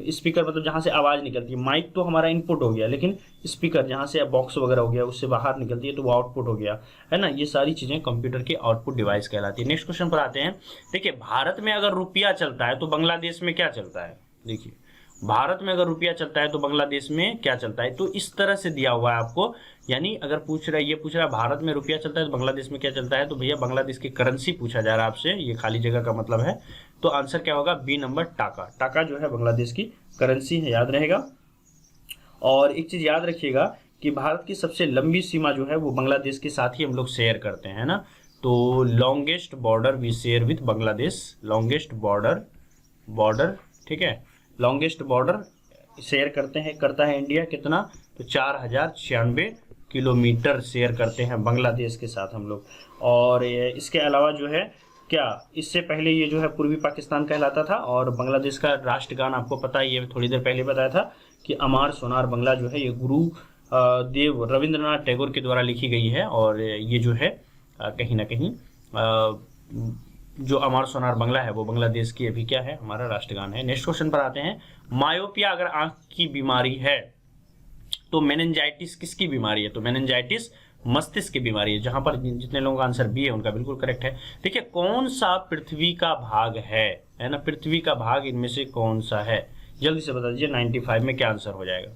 स्पीकर मतलब जहाँ से आवाज़ निकलती है, माइक तो हमारा इनपुट हो गया, लेकिन स्पीकर जहाँ से बॉक्स वगैरह हो गया उससे बाहर निकलती है तो वो आउटपुट हो गया, है ना। ये सारी चीज़ें कंप्यूटर की आउटपुट डिवाइस कहलाती है। नेक्स्ट क्वेश्चन पर आते हैं। देखिए भारत में अगर रुपया चलता है तो बांग्लादेश में क्या चलता है? देखिए भारत में अगर रुपया चलता है तो बांग्लादेश में क्या चलता है? तो इस तरह से दिया हुआ है आपको, यानी अगर पूछ रहा है, ये पूछ रहा है भारत में रुपया चलता है तो बांग्लादेश में क्या चलता है, तो भैया बांग्लादेश की करेंसी पूछा जा रहा है आपसे, ये खाली जगह का मतलब है। तो आंसर क्या होगा? बी नंबर, टाका। टाका जो है बांग्लादेश की करेंसी है, याद रहेगा। और एक चीज याद रखिएगा कि भारत की सबसे लंबी सीमा जो है वो बांग्लादेश के साथ ही हम लोग शेयर करते हैं ना। तो longest border we share with Bangladesh, longest border, ठीक है, लॉन्गेस्ट बॉर्डर शेयर करता है इंडिया। कितना? तो 4096 किलोमीटर शेयर करते हैं बांग्लादेश के साथ हम लोग। और इसके अलावा जो है क्या, इससे पहले ये जो है पूर्वी पाकिस्तान कहलाता था। और बांग्लादेश का राष्ट्रगान आपको पता ही है, थोड़ी देर पहले बताया था कि अमार सोनार बंगला जो है ये गुरु देव रविंद्रनाथ टैगोर के द्वारा लिखी गई है। और ये जो है कहीं ना कहीं जो अमर सोनार बंगला है वो बांग्लादेश की अभी क्या है, हमारा राष्ट्रगान है। नेक्स्ट क्वेश्चन पर आते हैं। मायोपिया अगर आंख की बीमारी है तो मेनिंजाइटिस किसकी बीमारी है? तो मेनिंजाइटिस मस्तिष्क की बीमारी है। जहां पर जितने लोगों का आंसर बी है उनका बिल्कुल करेक्ट है। देखिए कौन सा पृथ्वी का भाग है ना, पृथ्वी का भाग इनमें से कौन सा है? जल्दी से बता दीजिए 95 में क्या आंसर हो जाएगा।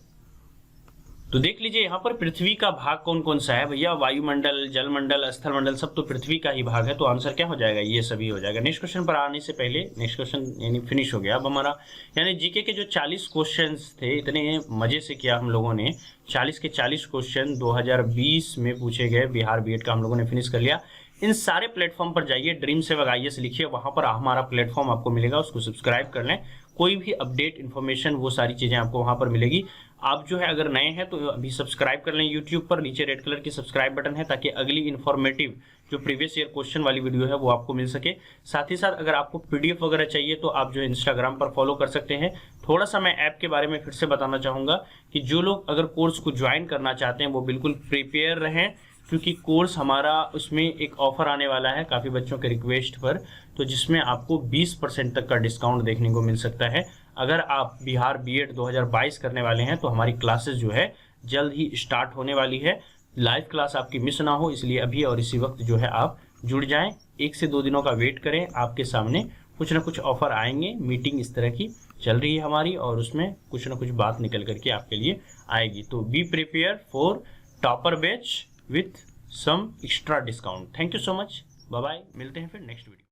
तो देख लीजिए यहाँ पर पृथ्वी का भाग कौन कौन सा है भैया, वायुमंडल, जलमंडल, स्थलमंडल, सब तो पृथ्वी का ही भाग है। तो आंसर क्या हो जाएगा? ये सभी हो जाएगा। नेक्स्ट क्वेश्चन पर आने से पहले, नेक्स्ट क्वेश्चन यानी फिनिश हो गया अब हमारा, यानी जीके के जो 40 क्वेश्चंस थे, इतने मजे से किया हम लोगों ने। 40 के 40 क्वेश्चन 2020 में पूछे गए बिहार बीएड का, हम लोगों ने फिनिश कर लिया। इन सारे प्लेटफॉर्म पर जाइए, ड्रीम सेवक IAS लिखिए, वहां पर हमारा प्लेटफॉर्म आपको मिलेगा, उसको सब्सक्राइब कर लें। कोई भी अपडेट इन्फॉर्मेशन वो सारी चीज़ें आपको वहाँ पर मिलेगी। आप जो है अगर नए हैं तो अभी सब्सक्राइब कर लें यूट्यूब पर, नीचे रेड कलर की सब्सक्राइब बटन है, ताकि अगली इन्फॉर्मेटिव जो प्रीवियस ईयर क्वेश्चन वाली वीडियो है वो आपको मिल सके। साथ ही साथ अगर आपको पीडीएफ वगैरह चाहिए तो आप जो है इंस्टाग्राम पर फॉलो कर सकते हैं। थोड़ा सा मैं ऐप के बारे में फिर से बताना चाहूँगा कि जो लोग अगर कोर्स को ज्वाइन करना चाहते हैं वो बिल्कुल प्रिपेयर रहें, क्योंकि कोर्स हमारा उसमें एक ऑफर आने वाला है काफ़ी बच्चों के रिक्वेस्ट पर, तो जिसमें आपको 20% तक का डिस्काउंट देखने को मिल सकता है। अगर आप बिहार बीएड 2022 करने वाले हैं तो हमारी क्लासेस जो है जल्द ही स्टार्ट होने वाली है। लाइव क्लास आपकी मिस ना हो, इसलिए अभी और इसी वक्त जो है आप जुड़ जाएं। 1 से 2 दिनों का वेट करें, आपके सामने कुछ ना कुछ ऑफर आएंगे। मीटिंग इस तरह की चल रही है हमारी और उसमें कुछ ना कुछ बात निकल करके आपके लिए आएगी। तो be prepare for topper batch with some extra discount. Thank you so much. Bye bye. मिलते हैं फिर नेक्स्ट वीडियो।